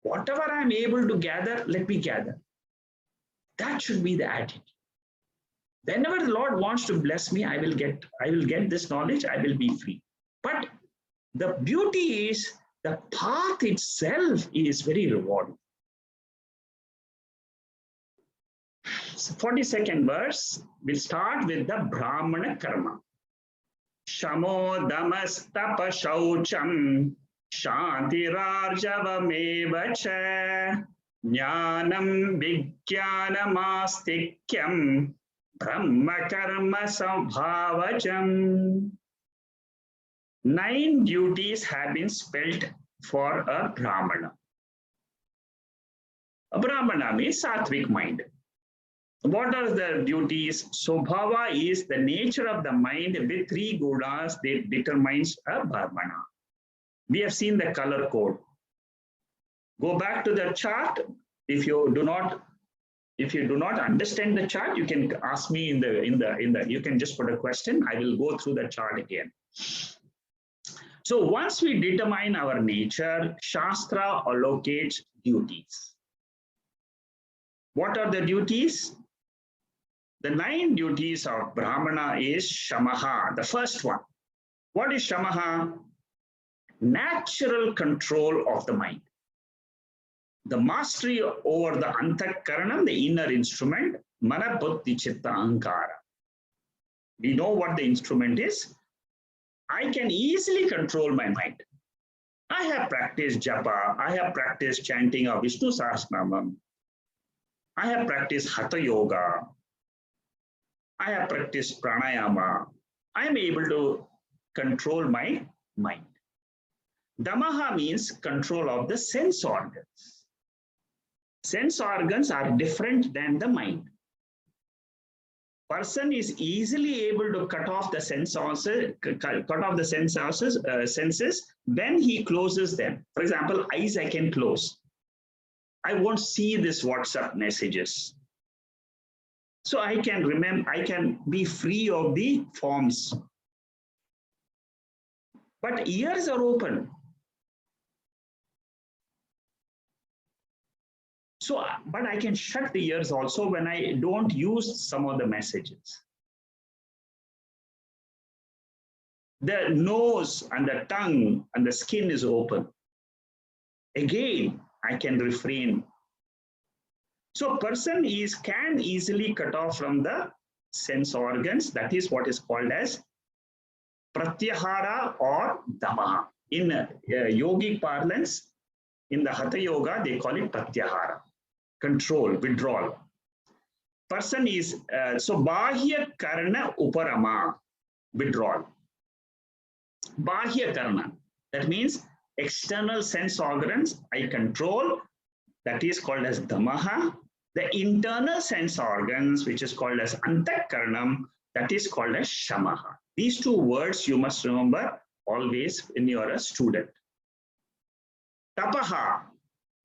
Speaker 1: Whatever I'm able to gather, let me gather. That should be the attitude. Whenever the Lord wants to bless me, I will get this knowledge, I will be free. But the beauty is the path itself is very rewarding. So 42nd verse, we'll start with the Brahmana karma. Shamo damas tapa shaucham shantirarjavameva cha jnanam vijnanamastikyam brahma karma samбhavajam. 9 duties have been spelled for a Brahmana. A Brahmana means Satwik mind. What are the duties? Swabhava is the nature of the mind with 3 gunas that determines a Brahmana. We have seen the color code. Go back to the chart. If you do not understand the chart, you can ask me you can just put a question. I will go through the chart again. So once we determine our nature, Shastra allocates duties. What are the duties? The 9 duties of Brahmana is Shamaha, the first one. What is shamaha? Natural control of the mind. The mastery over the antakaranam, the inner instrument, mana buddhi chitta ahankara. We know what the instrument is. I can easily control my mind. I have practiced japa, I have practiced chanting of Vishnu Sahasranamam, I have practiced Hatha Yoga, I have practiced pranayama. I am able to control my mind. Damaha means control of the sense organs. Sense organs are different than the mind. Person is easily able to cut off the senses when he closes them. For example, eyes I can close. I won't see this WhatsApp messages. So I can remember, I can be free of the forms. But ears are open. So, but I can shut the ears also when I don't use some of the messages. The nose and the tongue and the skin is open. Again, I can refrain. So a person can easily cut off from the sense organs. That is what is called as pratyahara or damaha. In yogic parlance, in the Hatha Yoga, they call it pratyahara. Control, withdrawal. Person is, so bahya karna uparama, withdrawal. Bahya karna, that means external sense organs I control, that is called as damaha. The internal sense organs, which is called as antakaranam, that is called as shamaha. These two words you must remember always when you are a student. Tapaha,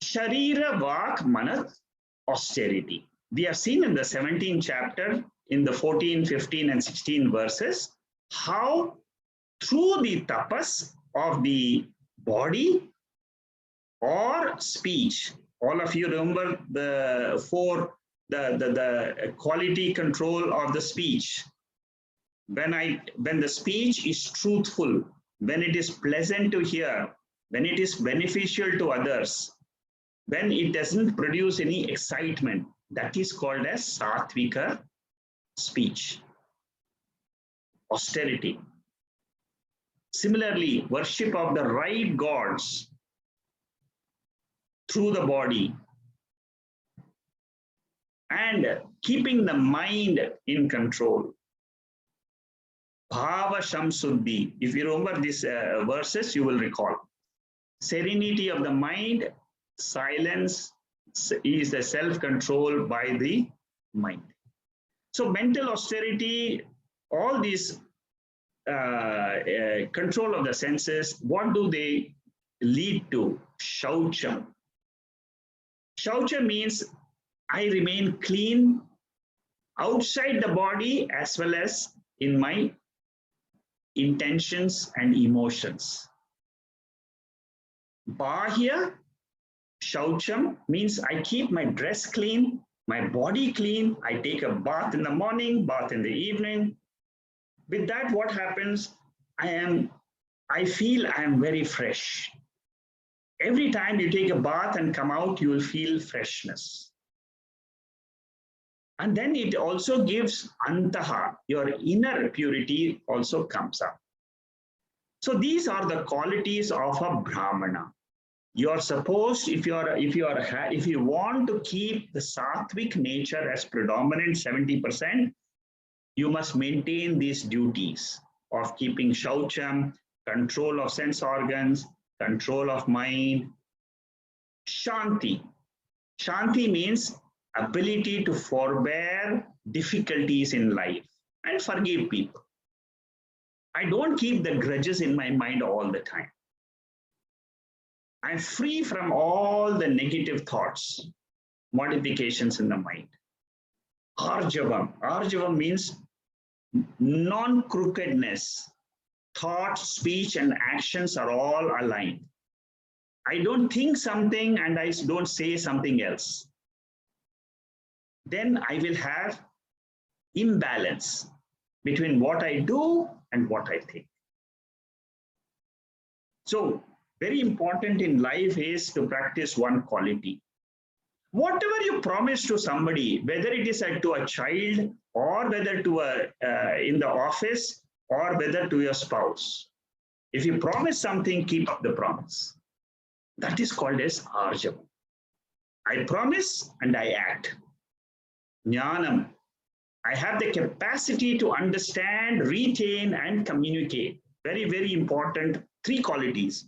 Speaker 1: sharira vak manat, austerity. We have seen in the 17th chapter, in the 14, 15, and 16 verses, how through the tapas of the body or speech, all of you remember the quality control of the speech. When the speech is truthful, when it is pleasant to hear, when it is beneficial to others, when it doesn't produce any excitement, that is called as Satwika speech, austerity. Similarly, worship of the right gods through the body and keeping the mind in control. Bhava Shamsuddhi. If you remember these verses, you will recall. Serenity of the mind, silence is the self-control by the mind. So mental austerity, all these control of the senses, what do they lead to? Shaucham. Shaucha means I remain clean outside the body as well as in my intentions and emotions. Bahya Shaucham means I keep my dress clean, my body clean, I take a bath in the morning, bath in the evening. With that, what happens? I feel I am very fresh. Every time you take a bath and come out, you will feel freshness. And then it also gives antaha, your inner purity also comes up. So these are the qualities of a brahmana. You are supposed, if you want to keep the Satwik nature as predominant 70%, you must maintain these duties of keeping shaucham, control of sense organs, control of mind. Shanti. Shanti means ability to forbear difficulties in life and forgive people. I don't keep the grudges in my mind all the time. I'm free from all the negative thoughts, modifications in the mind. Arjavam. Arjavam means non-crookedness. Thought, speech, and actions are all aligned. I don't think something and I don't say something else. Then I will have imbalance between what I do and what I think. So very important in life is to practice one quality. Whatever you promise to somebody, whether it is to a child or whether to in the office or whether to your spouse, if you promise something, keep up the promise. That is called as arjava. I promise and I act. Jnanam. I have the capacity to understand, retain, and communicate. Very, very important. 3 qualities.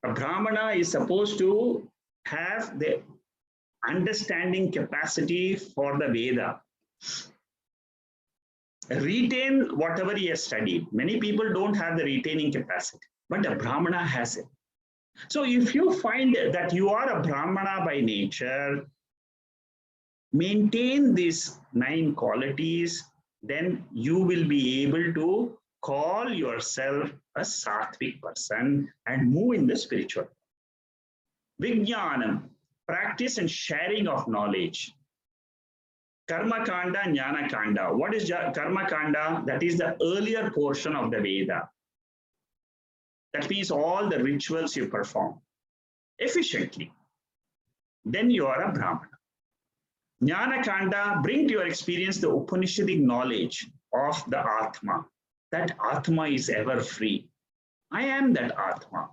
Speaker 1: A brahmana is supposed to have the understanding capacity for the Veda. Retain whatever he has studied. Many people don't have the retaining capacity, but a brahmana has it. So if you find that you are a brahmana by nature, maintain these 9 qualities, then you will be able to call yourself a Satwik person and move in the spiritual. Vijnanam, practice and sharing of knowledge. Karma kanda, jnana kanda. What is karma kanda? That is the earlier portion of the Veda. That means all the rituals you perform efficiently. Then you are a brahmana. Jnana kanda, bring to your experience the Upanishadic knowledge of the Atma. That Atma is ever free. I am that Atma.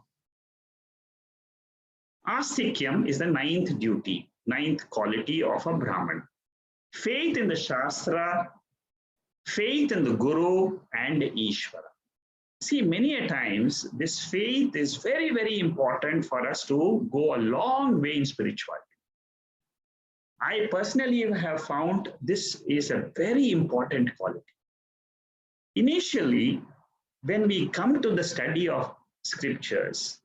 Speaker 1: Astikyam is the 9th duty, 9th quality of a Brahman. Faith in the Shastra, faith in the Guru and Ishvara. See, many a times, this faith is very, very important for us to go a long way in spirituality. I personally have found this is a very important quality. Initially, when we come to the study of scriptures,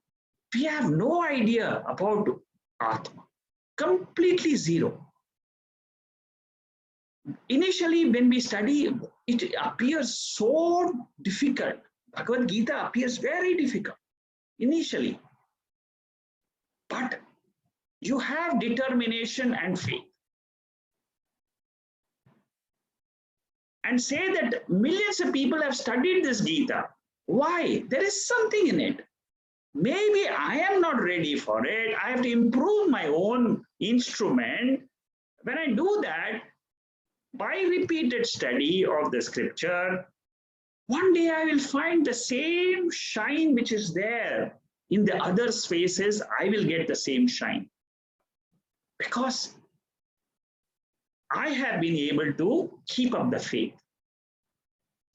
Speaker 1: we have no idea about Atma, completely zero. Initially, when we study, it appears so difficult. Bhagavad Gita appears very difficult initially. But you have determination and faith. And say that millions of people have studied this Gita. Why? There is something in it. Maybe I am not ready for it. I have to improve my own instrument. When I do that, by repeated study of the scripture, one day I will find the same shine which is there in the other spaces. I will get the same shine. Because I have been able to keep up the faith.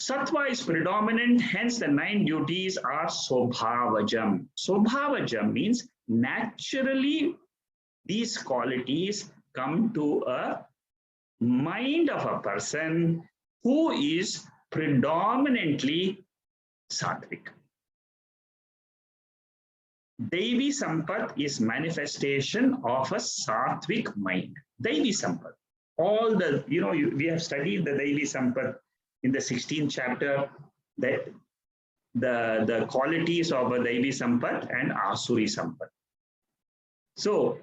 Speaker 1: Sattva is predominant, hence the 9 duties are sobhavajam. Sobhavajam means naturally these qualities come to a mind of a person who is predominantly Satwik. Devi Sampat is manifestation of a Satwik mind. Devi Sampat. All the, we have studied the Devi Sampat in the 16th chapter, that the qualities of a Devi Sampat and Asuri Sampat. So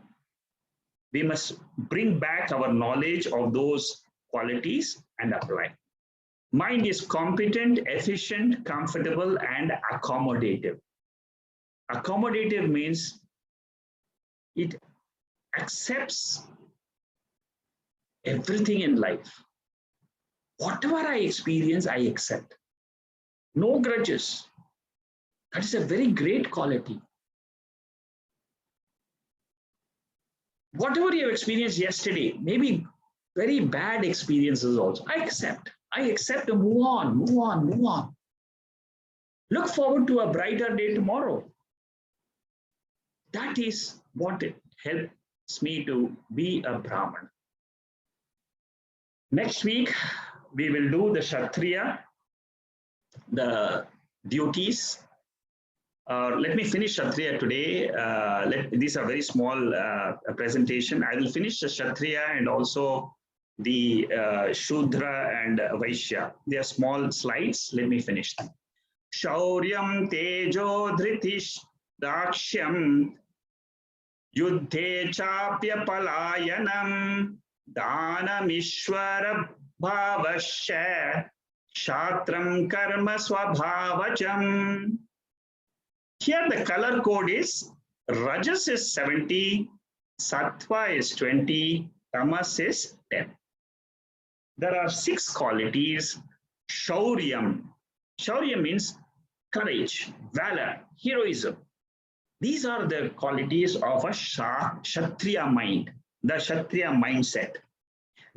Speaker 1: we must bring back our knowledge of those qualities and apply. Mind is competent, efficient, comfortable, and accommodative. Accommodative means it accepts everything in life. Whatever I experience, I accept. No grudges. That is a very great quality. Whatever you have experienced yesterday, maybe very bad experiences also, I accept. I accept and move on, move on, move on. Look forward to a brighter day tomorrow. That is what helps me to be a Brahman. Next week, we will do the Kshatriya, the duties. Let me finish Kshatriya today. These are very small presentation. I will finish the Kshatriya and also the Shudra and Vaishya. They are small slides. Let me finish them. Shauryam tejo dhritish dakshyam yuddhe chapya palayanam danam ishvara bhavasya shatram karma swabhavacham. Here the color code is Rajas is 70, Sattva is 20, Tamas is 10. There are 6 qualities. Shauryam. Shaurya means courage, valor, heroism. These are the qualities of a Kshatriya mind, the Kshatriya mindset.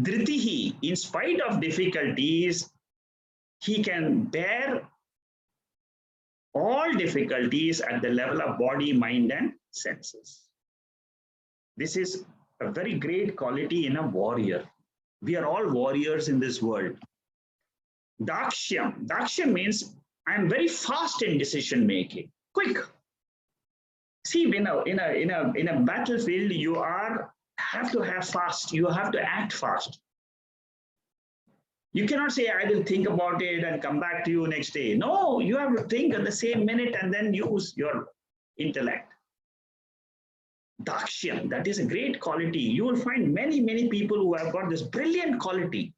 Speaker 1: Dhritihi, in spite of difficulties, he can bear all difficulties at the level of body, mind, and senses. This is a very great quality in a warrior. We are all warriors in this world. Dakshyam. Dakshyam means I am very fast in decision making, quick. See, in a battlefield, you have to have fast. You have to act fast. You cannot say, I will think about it and come back to you next day. No, you have to think at the same minute and then use your intellect. Dakshyam, that is a great quality. You will find many, many people who have got this brilliant quality.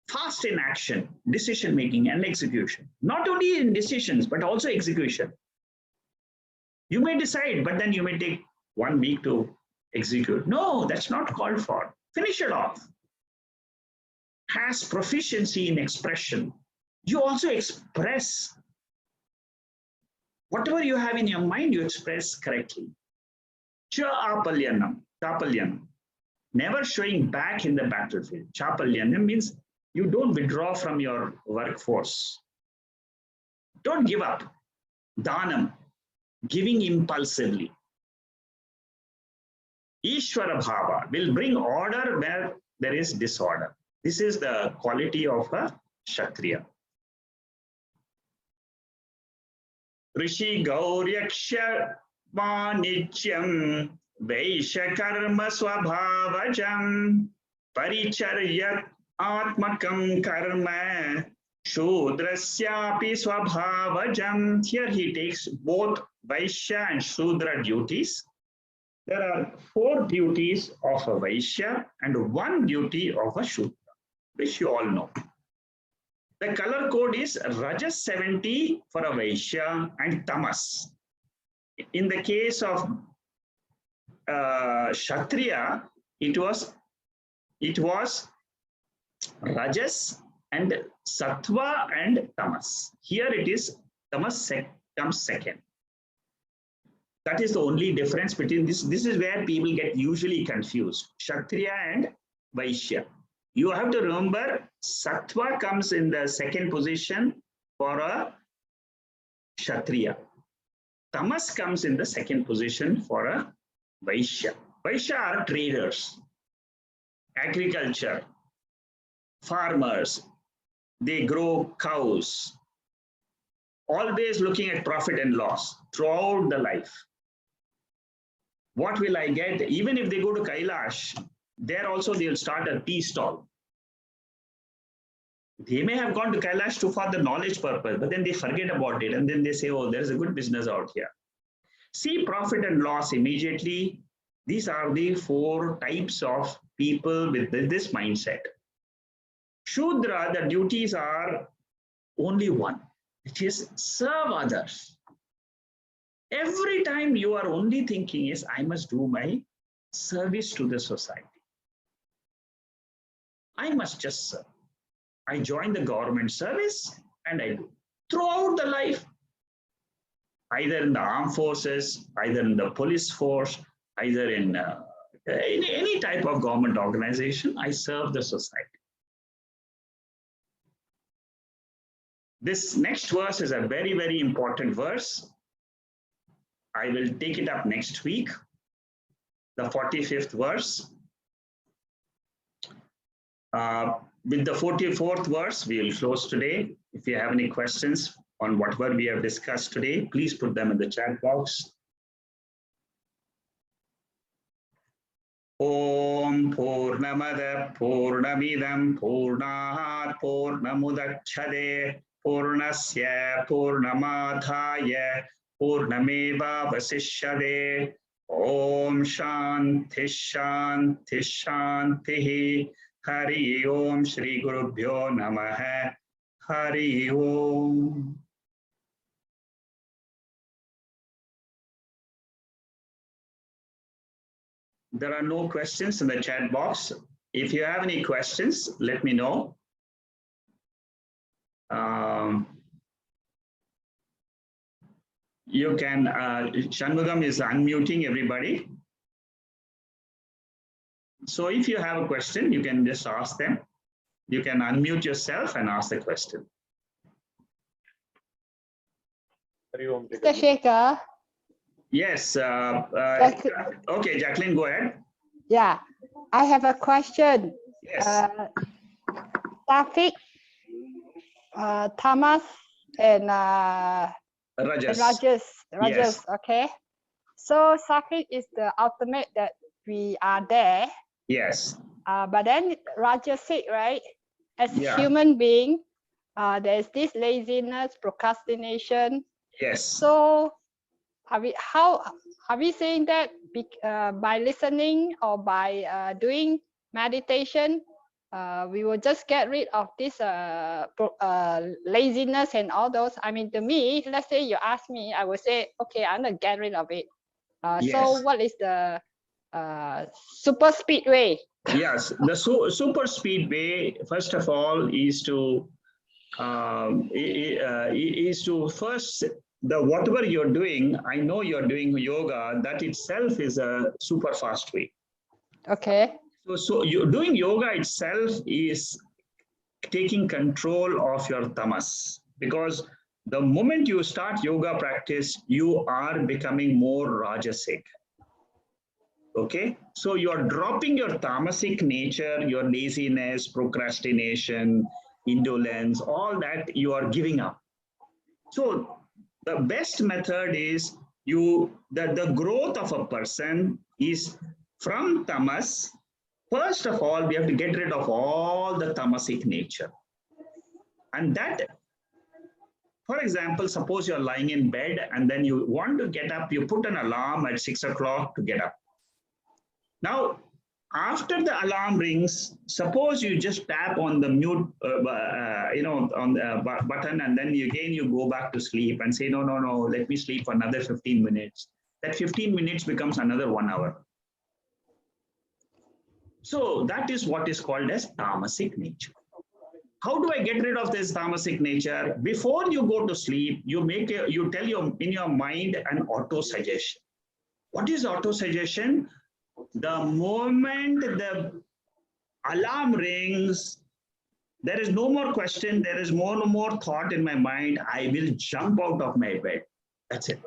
Speaker 1: Fast in action, decision making, and execution. Not only in decisions, but also execution. You may decide, but then you may take 1 week to execute. No, that's not called for. Finish it off. Has proficiency in expression. You also express whatever you have in your mind, you express correctly. Chapalyanam, never showing back in the battlefield. Chapalyanam means you don't withdraw from your workforce. Don't give up. Dhanam, giving impulsively. Ishvara bhava will bring order where there is disorder. This is the quality of a Kshatriya. Rishi Gauryaksha Vanityam Vaishya Karma Swabhavajam Paricharya Atmakam Karma Shudrasyapi Swabhavajam. Here he takes both Vaishya and Shudra duties. There are 4 duties of a Vaishya and 1 duty of a Shudra, which you all know. The color code is Rajas 70 for a Vaishya and Tamas. In the case of Kshatriya, it was Rajas and Sattva and Tamas. Here it is Tamas comes second. That is the only difference between this. This is where people get usually confused. Kshatriya and Vaishya. You have to remember Sattva comes in the second position for a Kshatriya. Tamas comes in the second position for a Vaishya. Vaishya are traders, agriculture, farmers. They grow cows, always looking at profit and loss throughout the life. What will I get? Even if they go to Kailash, there also they'll start a tea stall. They may have gone to Kailash for the knowledge purpose, but then they forget about it. And then they say, oh, there's a good business out here. See profit and loss immediately. These are the 4 types of people with this mindset. Shudra, the duties are only one, which is serve others. Every time you are only thinking is, I must do my service to the society. I must just serve. I join the government service and I do. Throughout the life, either in the armed forces, either in the police force, either in any type of government organization, I serve the society. This next verse is a very, very important verse. I will take it up next week, the 45th verse. With the 44th verse, we will close today. If you have any questions on whatever we have discussed today, please put them in the chat box. Om Purnamada Purnamidam Purnat Purnamudachade Purnasya Purnamadhaya Purnameva Vasishyade. Om Shanti Shanti Shanti. Hari Om Shri Gurubhyo Namaha. Hari Om. There are no questions in the chat box. If you have any questions, let me know. You can, Shanmugam is unmuting everybody. So if you have a question, you can just ask them. You can unmute yourself and ask the question.
Speaker 2: Mr. Shekhar.
Speaker 1: Yes. Okay, Jacqueline, go ahead.
Speaker 2: Yeah, I have a question.
Speaker 1: Yes.
Speaker 2: Satwik, Tamas, and
Speaker 1: Rajas.
Speaker 2: Rajas. Yes. Okay. So Satwik is the ultimate that we are there.
Speaker 1: Yes.
Speaker 2: But then rajasik, right? As a human being, there's this laziness, procrastination.
Speaker 1: Yes.
Speaker 2: So are we saying that by listening or by doing meditation, we will just get rid of this laziness and all those? I mean, to me, let's say you ask me, I would say, okay, I'm gonna get rid of it. So what is the super speed way?
Speaker 1: Yes, the super speed way, first of all, is to first, whatever you're doing, I know you're doing yoga, that itself is a super fast way.
Speaker 2: Okay.
Speaker 1: So you're doing yoga itself is taking control of your tamas, because the moment you start yoga practice, you are becoming more rajasik. Okay, so you're dropping your tamasic nature, your laziness, procrastination, indolence, all that you are giving up. So the best method is the growth of a person is from tamas. First of all, we have to get rid of all the tamasic nature. And that, for example, suppose you're lying in bed and then you want to get up, you put an alarm at 6 o'clock to get up. Now, after the alarm rings, suppose you just tap on the mute, on the button, and then again you go back to sleep and say, no, let me sleep for another 15 minutes. That 15 minutes becomes another 1 hour. So that is what is called as tamasic nature. How do I get rid of this tamasic nature? Before you go to sleep, you tell in your mind an auto suggestion. What is auto suggestion? The moment the alarm rings, there is no more question, there is no more thought in my mind. I will jump out of my bed. That's it.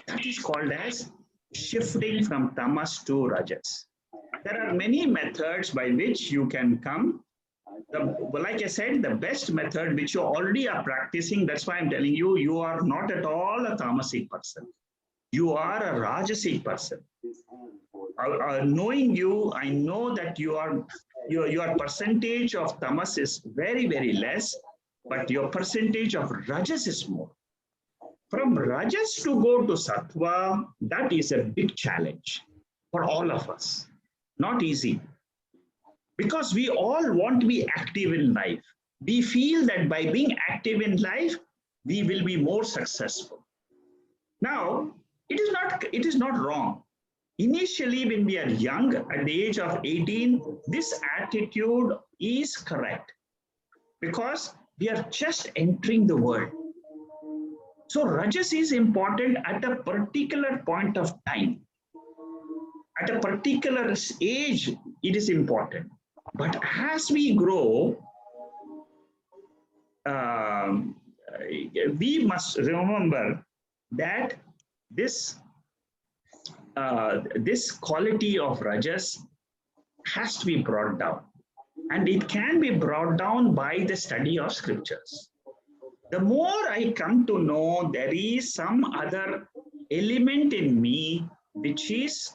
Speaker 1: That is called as shifting from tamas to rajas. There are many methods by which you can come. Like I said, the best method which you already are practicing, that's why I'm telling you, you are not at all a tamasic person. You are a rajasic person. Knowing you, I know that your percentage of tamas is very, very less, but your percentage of rajas is more. From rajas to go to sattva, that is a big challenge for all of us. Not easy. Because we all want to be active in life. We feel that by being active in life, we will be more successful. Now, it is not wrong. Initially, when we are young, at the age of 18, this attitude is correct because we are just entering the world. So rajas is important at a particular point of time. At a particular age, it is important. But as we grow, we must remember that this quality of rajas has to be brought down, and it can be brought down by the study of scriptures. The more I come to know there is some other element in me which is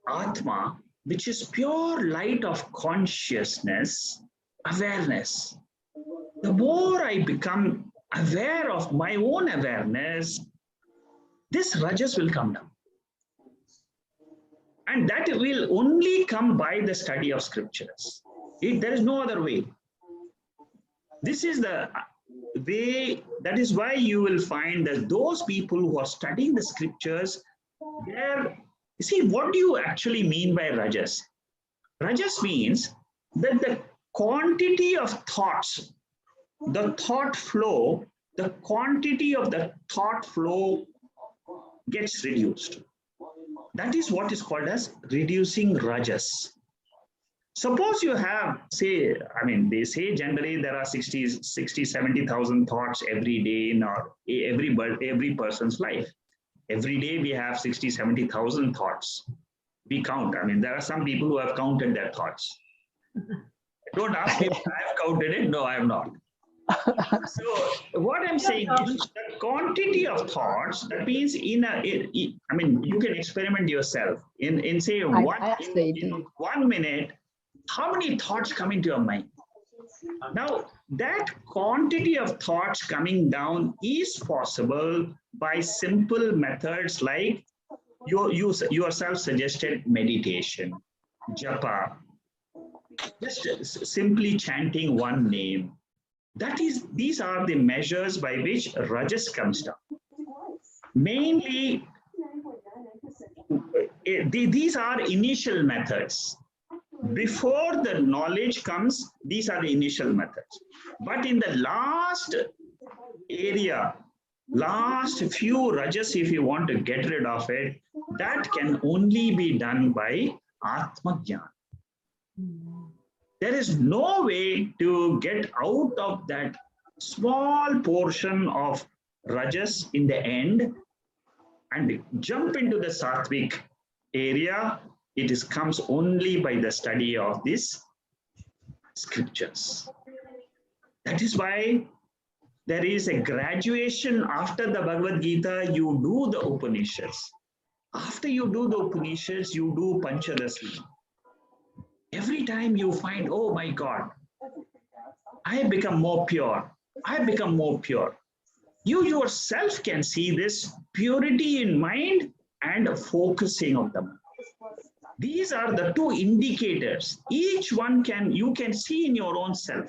Speaker 1: Atma, which is pure light of consciousness, awareness. The more I become aware of my own awareness, this rajas will come down. And that will only come by the study of scriptures. There is no other way. This is the way, that is why you will find that those people who are studying the scriptures, There, see, what do you actually mean by rajas? Rajas means that the quantity of thoughts, the thought flow, the quantity of the thought flow gets reduced. That is what is called as reducing rajas. Suppose you have, say, I mean, they say generally there are 60, 70,000 thoughts every day in every person's life. Every day we have 60, 70,000 thoughts. We count. I mean, there are some people who have counted their thoughts. Don't ask me if I have counted it. No, I have not. So what I'm saying is the quantity of thoughts, that means I mean, you can experiment yourself in say in 1 minute, how many thoughts come into your mind? Now, that quantity of thoughts coming down is possible by simple methods like your self-suggested meditation, japa, just simply chanting one name. These are the measures by which rajas comes down. Mainly, these are initial methods. Before the knowledge comes, these are the initial methods. But in the last area, last few rajas, if you want to get rid of it, that can only be done by Atma Jnana. There is no way to get out of that small portion of rajas in the end and jump into the Satwik area. It comes only by the study of these scriptures. That is why there is a graduation after the Bhagavad Gita. You do the Upanishads. After you do the Upanishads, you do Panchadasi. Every time you find, oh my God, I have become more pure. I have become more pure. You yourself can see this purity in mind and focusing of the mind. These are the two indicators. Each one you can see in your own self.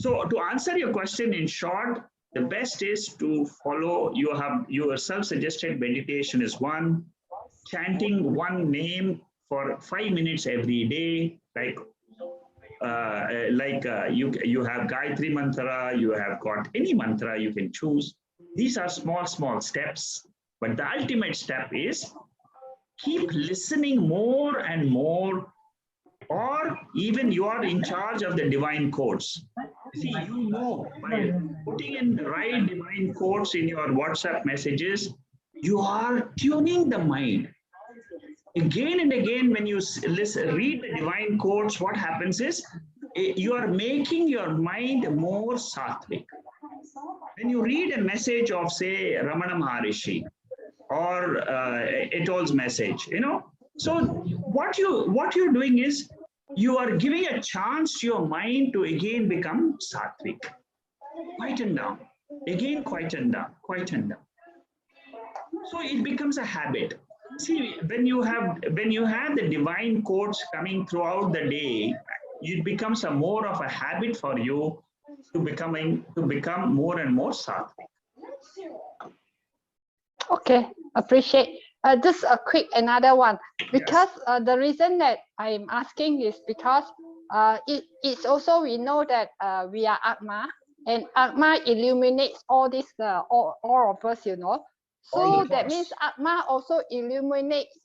Speaker 1: So to answer your question in short, the best is to follow, you have your self-suggested meditation is one, chanting one name for 5 minutes every day, like you have Gayatri mantra, you have got any mantra you can choose. These are small steps, but the ultimate step is keep listening more and more, or even you are in charge of the divine codes. See, you know, by putting in the right divine codes in your WhatsApp messages, you are tuning the mind. Again and again, when you read the divine codes, what happens is you are making your mind more Satwik. When you read a message of, say, Ramana Maharishi, or Etol's message, so what you're doing is you are giving a chance to your mind to again become Satwik. Quieten down, again quieten down. So it becomes a habit. See, when you have the divine codes coming throughout the day, it becomes more of a habit for you to become more and more Satwik.
Speaker 2: Okay, appreciate. Just a quick another one, because yes. The reason that I'm asking is because it's also we know that we are Atma, and Atma illuminates all this all of us, So that means Atma also illuminates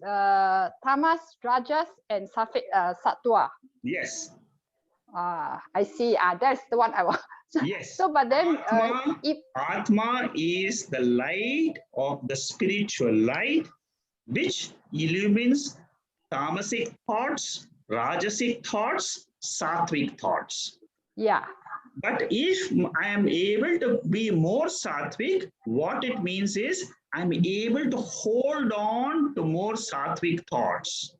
Speaker 2: Tamas, Rajas, and Sattva.
Speaker 1: Yes.
Speaker 2: I see. That's the one I want.
Speaker 1: Yes.
Speaker 2: So, but then
Speaker 1: Atma is the light of the spiritual light, which illumines tamasic thoughts, rajasic thoughts, sattvic thoughts.
Speaker 2: Yeah.
Speaker 1: But if I am able to be more sattvic, what it means is I'm able to hold on to more sattvic thoughts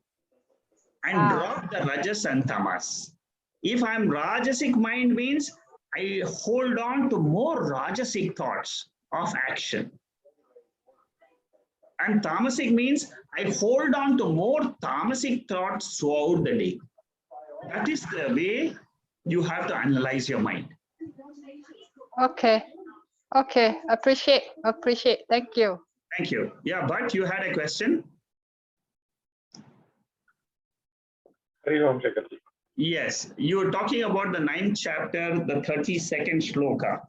Speaker 1: and drop the rajas and tamas. If I'm rajasic mind means I hold on to more rajasic thoughts of action. And tamasic means I hold on to more tamasic thoughts throughout the day. That is the way you have to analyze your mind.
Speaker 2: Okay. Appreciate. Thank you.
Speaker 1: Thank you. Yeah, but you had a question?
Speaker 3: Hari Om Shekarji.
Speaker 1: Yes, you were talking about the 9th chapter, the 32nd shloka.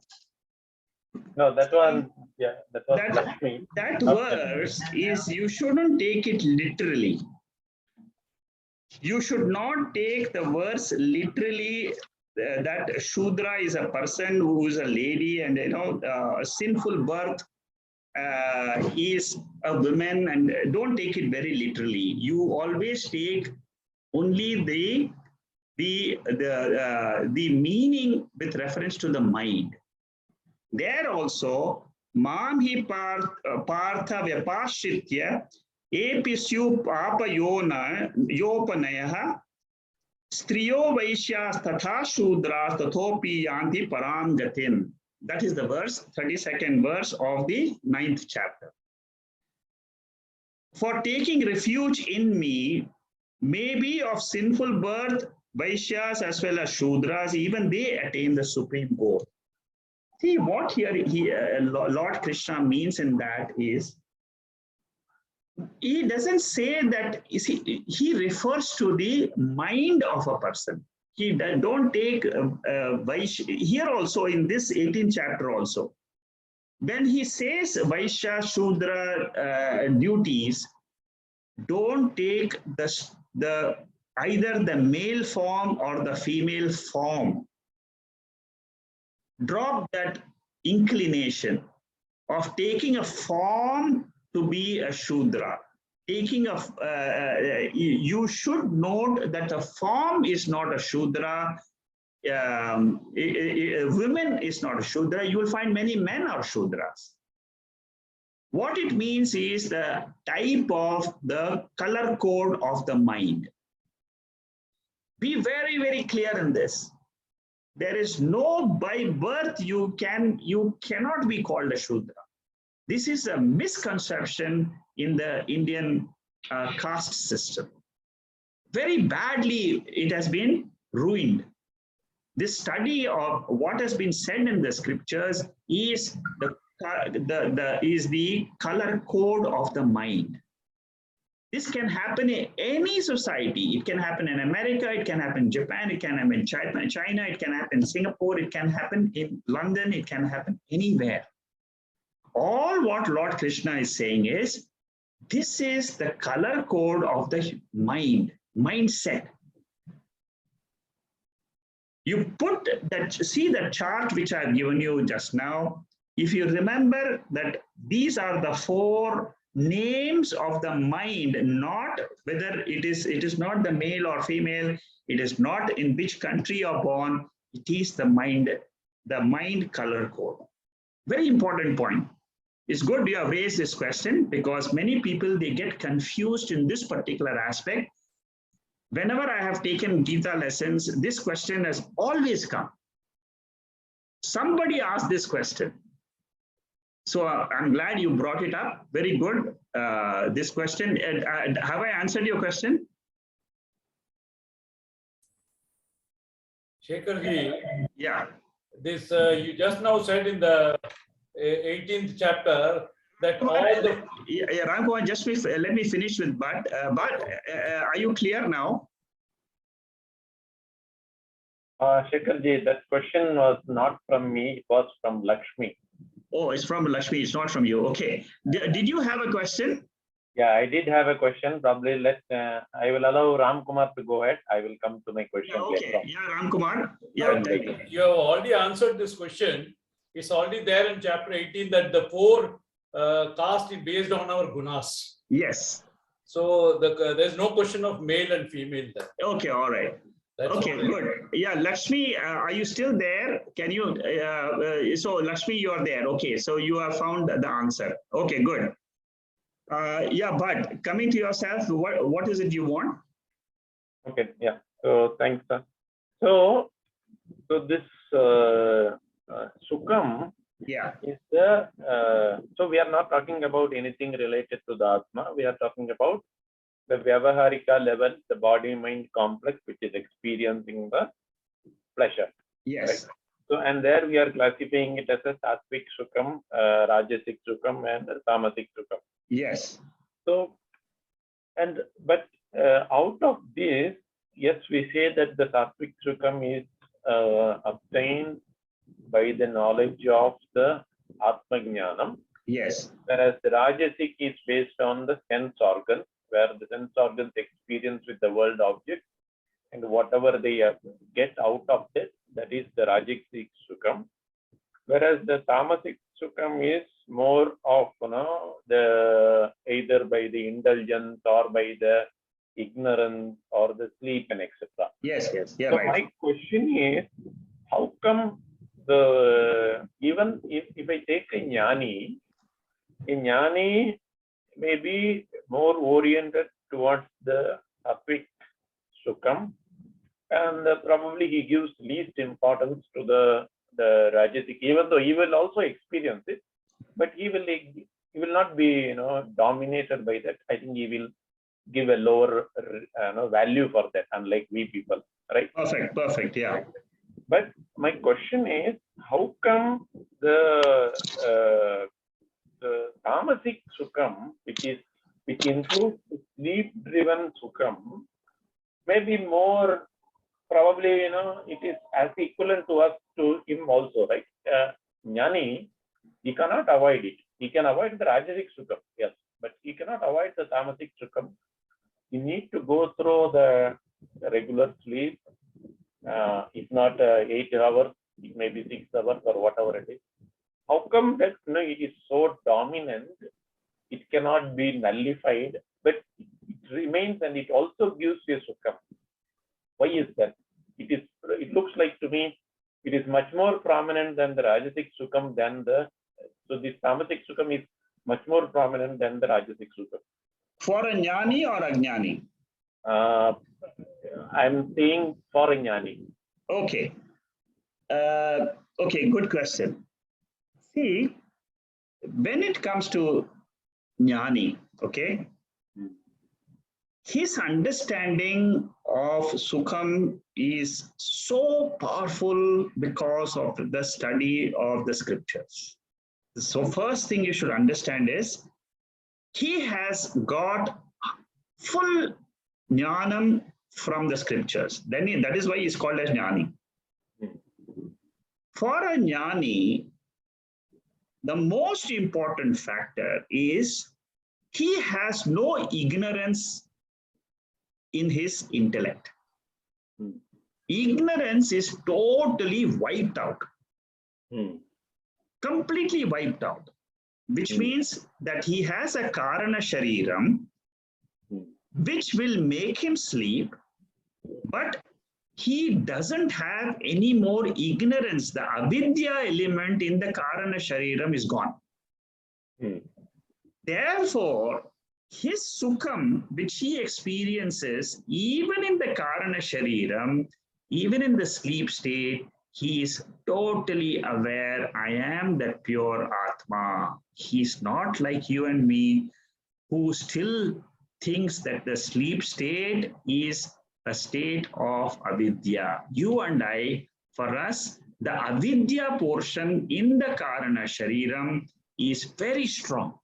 Speaker 3: No, that one, yeah, that was
Speaker 1: That,
Speaker 3: Lakshmi.
Speaker 1: that
Speaker 3: Not
Speaker 1: verse is, you shouldn't take it literally. You should not take the verse literally that Shudra is a person who is a lady and, a sinful birth is a woman, and don't take it very literally. You always take only the meaning with reference to the mind. There also, mam hi partha vyapashitya episyu papayona yopanayah striyo vaishyas tatha shudras tathopi yanti param gatin. That is the verse, 32nd verse of the 9th chapter. For taking refuge in me, may be of sinful birth, Vaishyas as well as Shudras, even they attain the supreme goal. See, what here Lord Krishna means in that is, he doesn't say that, he refers to the mind of a person. He don't take here also in this 18th chapter also. When he says Vaishya Shudra duties, don't take either the male form or the female form. Drop that inclination of taking a form to be a Shudra. Taking you should note that the form is not a Shudra. Women is not a Shudra. You will find many men are Shudras. What it means is the type of the color code of the mind. Be very, very clear in this. There is no, by birth you cannot be called a Shudra. This is a misconception in the Indian caste system. Very badly it has been ruined. This study of what has been said in the scriptures is the color code of the mind. This can happen in any society. It can happen in America, it can happen in Japan, it can happen in China, it can happen in Singapore, it can happen in London, it can happen anywhere. All what Lord Krishna is saying is, this is the color code of the mind, mindset. You put that, see the chart which I've given you just now. If you remember that these are the 4 names of the mind, not whether it is not the male or female, it is not in which country you're born, it is the mind color code. Very important point. It's good you have raised this question, because many people, they get confused in this particular aspect. Whenever I have taken Gita lessons, this question has always come. Somebody asked this question. So I'm glad you brought it up. Very good. This question, have I answered your question?
Speaker 4: Shekharji,
Speaker 1: Yeah.
Speaker 4: this you just now said in the 18th chapter that all the...
Speaker 1: Yeah, Ramkumar, just let me finish with but. Are you clear now?
Speaker 3: Shekharji, that question was not from me, it was from Lakshmi.
Speaker 1: Oh, it's from Lakshmi, it's not from you. Okay. Did you have a question?
Speaker 3: Yeah, I did have a question. Probably I will allow Ram Kumar to go ahead. I will come to my question
Speaker 1: Okay.
Speaker 3: later on.
Speaker 1: Yeah, Ram Kumar. Yeah.
Speaker 4: You have already answered this question. It's already there in chapter 18 that the 4 caste is based on our gunas.
Speaker 1: Yes.
Speaker 4: So there's no question of male and female there.
Speaker 1: Okay, all right.
Speaker 4: That's
Speaker 1: okay,
Speaker 4: okay.
Speaker 1: Good. Yeah, Lakshmi, are you still there? Can you, so Lakshmi, you are there. Okay, so you have found the answer. Okay, good. Yeah, but coming to yourself, what is it you want?
Speaker 3: Okay, yeah. So thanks, sir. So this sukham,
Speaker 1: yeah,
Speaker 3: is the so we are not talking about anything related to the Atma. We are talking about the Vyavaharika level, the body-mind complex, which is experiencing the pleasure.
Speaker 1: Yes.
Speaker 3: Right? So, and there we are classifying it as a Satwik sukham, rajasik sukham, and Tamasik sukham.
Speaker 1: Yes.
Speaker 3: So, but out of this, yes, we say that the Satwik sukham is obtained by the knowledge of the Atma jnanam.
Speaker 1: Yes.
Speaker 3: Whereas the rajasik is based on the sense organs, where the sense organs experience with the world object, and whatever they get out of it, that is the rajasik sukham. Whereas the tamasic sukham is more of the either by the indulgence or by the ignorance or the sleep and etc.
Speaker 1: Yes. Yes. Yeah.
Speaker 3: So
Speaker 1: Right.
Speaker 3: my question is, how come the even if I take a jnani may be more oriented towards the Satwik sukham, and probably he gives least importance to the rajasic, even though he will also experience it, but he will not be dominated by that. I think he will give a lower value for that, unlike we people, right?
Speaker 1: Perfect. Perfect. Yeah.
Speaker 3: But my question is, how come the tamasic sukham, which includes sleep-driven sukham, may be more probably it is as equivalent to him also, right? Jnani, he cannot avoid it. He can avoid the rajasic sukham, yes, but he cannot avoid the tamasic sukham. He needs to go through the regular sleep, if not 8 hours, it may be 6 hours or whatever it is. How come that it is so dominant? It cannot be nullified, but it remains, and it also gives you sukham. Why is that? It looks like to me it is much more prominent than the rajasic sukham so this tamasic sukham is much more prominent than the rajasic sukham.
Speaker 1: For a jnani or a jnani?
Speaker 3: I'm saying for a jnani.
Speaker 1: Okay. Okay, good question. See, when it comes to jnani, okay, his understanding of sukham is so powerful because of the study of the scriptures. So first thing you should understand is he has got full jnanam from the scriptures. Then that is why he's called as jnani. For a jnani, the most important factor is he has no ignorance in his intellect. Ignorance is totally wiped out, completely wiped out, which means that he has a karana shariram, which will make him sleep, but he doesn't have any more ignorance. The avidya element in the karana shariram is gone. Therefore, his sukham, which he experiences, even in the karana shariram, even in the sleep state, he is totally aware, I am that pure Atma. He's not like you and me, who still thinks that the sleep state is a state of avidya. You and I, for us, the avidya portion in the karana shariram is very strong.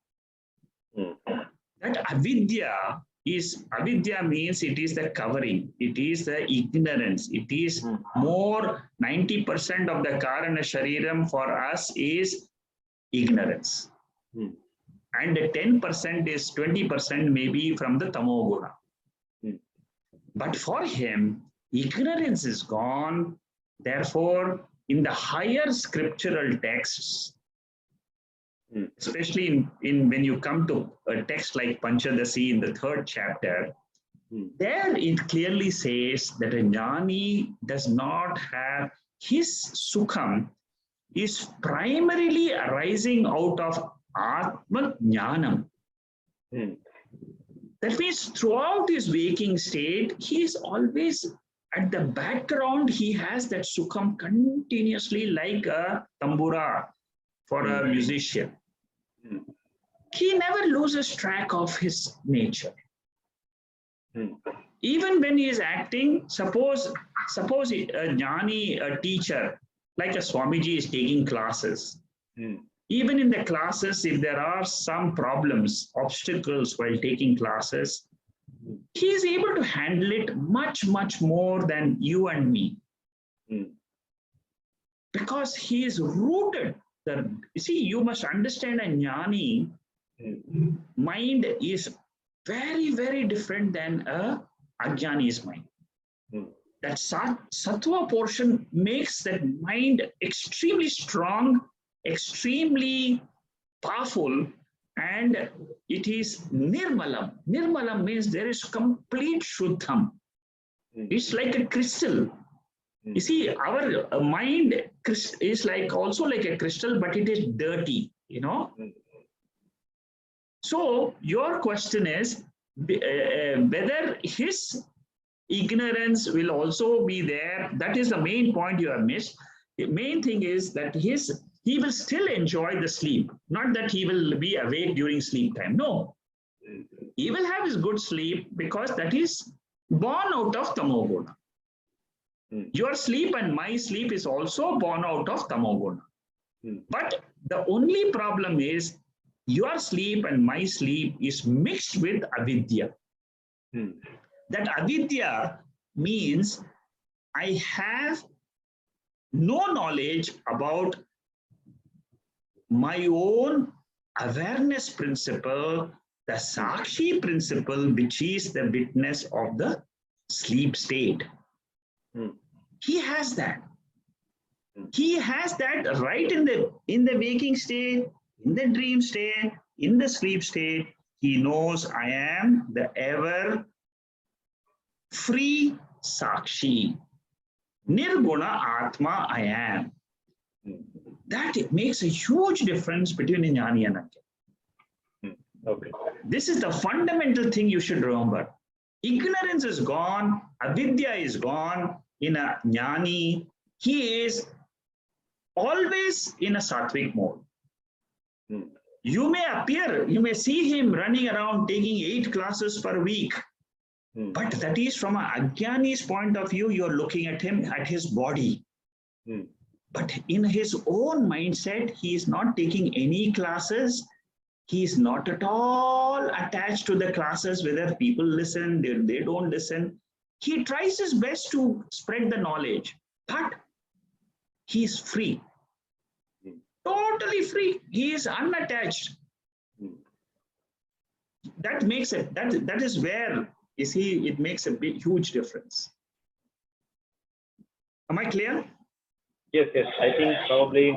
Speaker 1: That avidya means it is the covering, it is the ignorance, it is more 90% of the karana shariram for us is ignorance. And 10% is 20% maybe from the tamoguna. But for him, ignorance is gone. Therefore, in the higher scriptural texts, especially in when you come to a text like Panchadasi in the 3rd chapter, there it clearly says that a jnani does not have his sukham is primarily arising out of Atma jnanam. That means throughout his waking state, he is always at the background, he has that sukham continuously like a tambura for a musician. He never loses track of his nature. Even when he is acting, suppose a jnani, a teacher, like a Swamiji is taking classes. Even in the classes, if there are some problems, obstacles while taking classes, he is able to handle it much, much more than you and me. Because he is rooted. You see, you must understand a jnani mind is very, very different than a ajnani's mind. That sattva portion makes that mind extremely strong, extremely powerful, and it is nirmalam. Nirmalam means there is complete shuddham. It's like a crystal. You see, our mind is like also like a crystal, but it is dirty, you know. So your question is whether his ignorance will also be there. That is the main point you have missed. The main thing is that he will still enjoy the sleep, not that he will be awake during sleep time. No, he will have his good sleep because that is born out of tamoguna. Your sleep and my sleep is also born out of tamoguna. But the only problem is your sleep and my sleep is mixed with avidya. That avidya means I have no knowledge about my own awareness principle, the sakshi principle, which is the witness of the sleep state. He has that. He has that right in the waking state, in the dream state, in the sleep state. He knows I am the ever free sakshi. Nirguna Atma I am. That it makes a huge difference between a jnani and a jnani.
Speaker 3: Okay.
Speaker 1: This is the fundamental thing you should remember. Ignorance is gone, avidya is gone. In a jnani, he is always in a Satwik mode. You may see him running around taking 8 classes per week. But that is from an ajnani's point of view, you're looking at him, at his body. But in his own mindset, he is not taking any classes. He is not at all attached to the classes, whether people listen, they don't listen. He tries his best to spread the knowledge, but he is free. Totally free. He is unattached. That makes it, that is where, you see, it makes a big, huge difference. Am I clear?
Speaker 3: Yes, yes. I think probably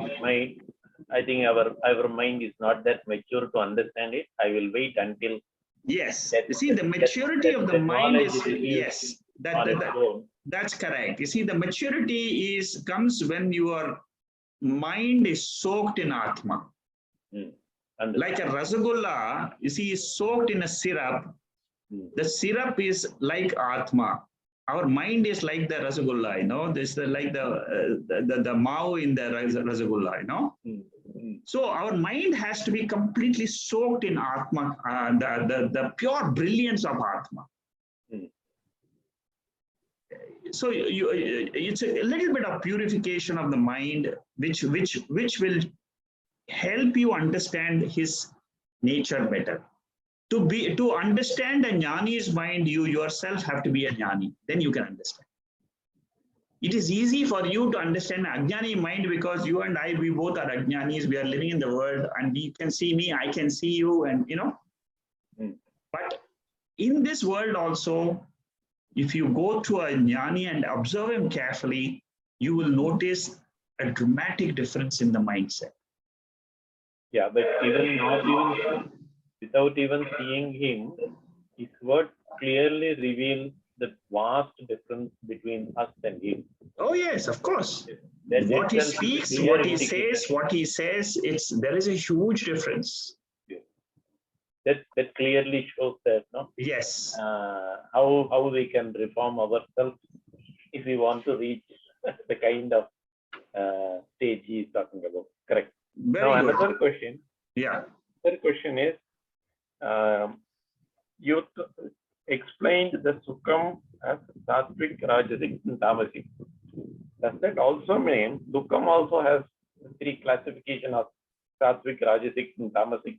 Speaker 3: our mind is not that mature to understand it. I will wait until.
Speaker 1: Yes. You see, the maturity of the mind is, yes, that's correct. You see, the maturity comes when your mind is soaked in Atma. Like a rasagulla, you see, is soaked in a syrup. The syrup is like Atma. Our mind is like the rasagulla, you know. This is like the mao in the rasagulla, you know. So our mind has to be completely soaked in Atma, the pure brilliance of Atma. So it's a little bit of purification of the mind, which will help you understand his nature better. To understand a jnani's mind, you yourself have to be a jnani. Then you can understand. It is easy for you to understand ajnani mind because you and I, we both are ajnanis. We are living in the world, and you can see me, I can see you, and you know. But in this world also, if you go to a jnani and observe him carefully, you will notice a dramatic difference in the mindset.
Speaker 3: Yeah, but without even seeing him, his words clearly reveal the vast difference between us and him.
Speaker 1: Oh yes, of course.
Speaker 3: That
Speaker 1: what he speaks, what he says, there is a huge difference.
Speaker 3: That clearly shows that, no?
Speaker 1: Yes.
Speaker 3: How we can reform ourselves if we want to reach the kind of stage he is talking about. Correct. Now another question.
Speaker 1: Yeah.
Speaker 3: Another question is, you explained the sukham as Satwik, rajasik, and Tamasik. Does that also mean sukham also has 3 classifications of Satwik, Rajasik, and Tamasic?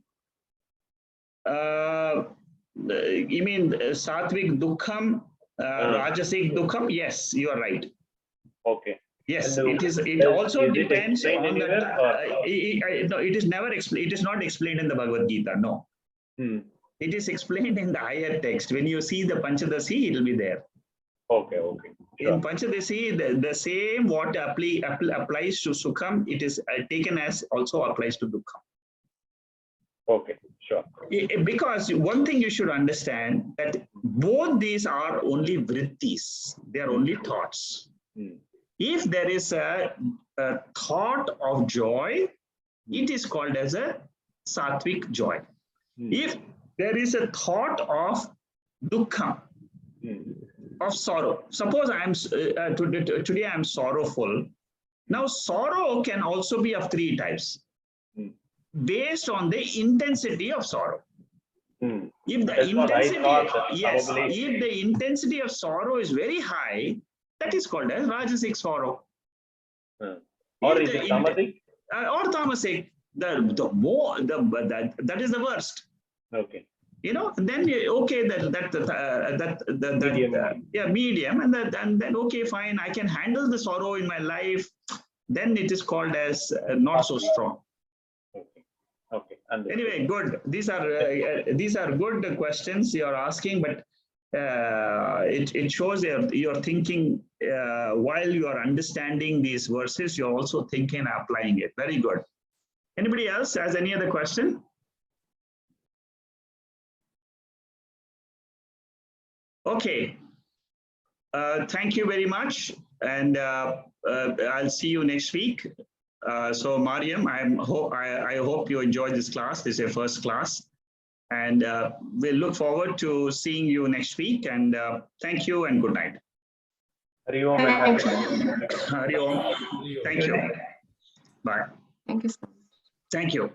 Speaker 1: You mean Satwik dukham, rajasik dukham? Yes, you are right.
Speaker 3: Okay.
Speaker 1: Yes,
Speaker 3: And
Speaker 1: it also
Speaker 3: is it
Speaker 1: depends
Speaker 3: explained
Speaker 1: on the.
Speaker 3: anywhere, or?
Speaker 1: No, it is never explained. It is not explained in the Bhagavad Gita. No, it is explained in the higher text. When you see the Panchadasi, it will be there.
Speaker 3: Okay, okay. Sure.
Speaker 1: In Panchadasi, the same what applies to sukham, it is taken as also applies to dukkha.
Speaker 3: Okay, sure.
Speaker 1: Because one thing you should understand that both these are only vrittis, they are only thoughts. If there is a thought of joy, it is called as a sattvic joy. If there is a thought of dukkha, of sorrow, suppose I am today I am sorrowful. Now sorrow can also be of three types, based on the intensity of sorrow. If the intensity, yes, if the intensity of sorrow is very high, that is called as rajasic sorrow.
Speaker 3: Or is it tamasic?
Speaker 1: Or tamasic. That is the worst.
Speaker 3: Okay.
Speaker 1: You know, and then okay, medium, and then okay, fine, I can handle the sorrow in my life. Then it is called as not so strong.
Speaker 3: Okay. Okay.
Speaker 1: Anyway, good. These are good questions you are asking, but it shows you're thinking while you are understanding these verses, you're also thinking and applying it. Very good. Anybody else has any other question? Okay. Thank you very much, and I'll see you next week. So Mariam, I hope you enjoyed this class. This is your first class, and we'll look forward to seeing you next week. And thank you and good night.
Speaker 3: Hari Om.
Speaker 1: Hari Om. Thank you. Bye.
Speaker 5: Thank you so much.
Speaker 1: Thank you.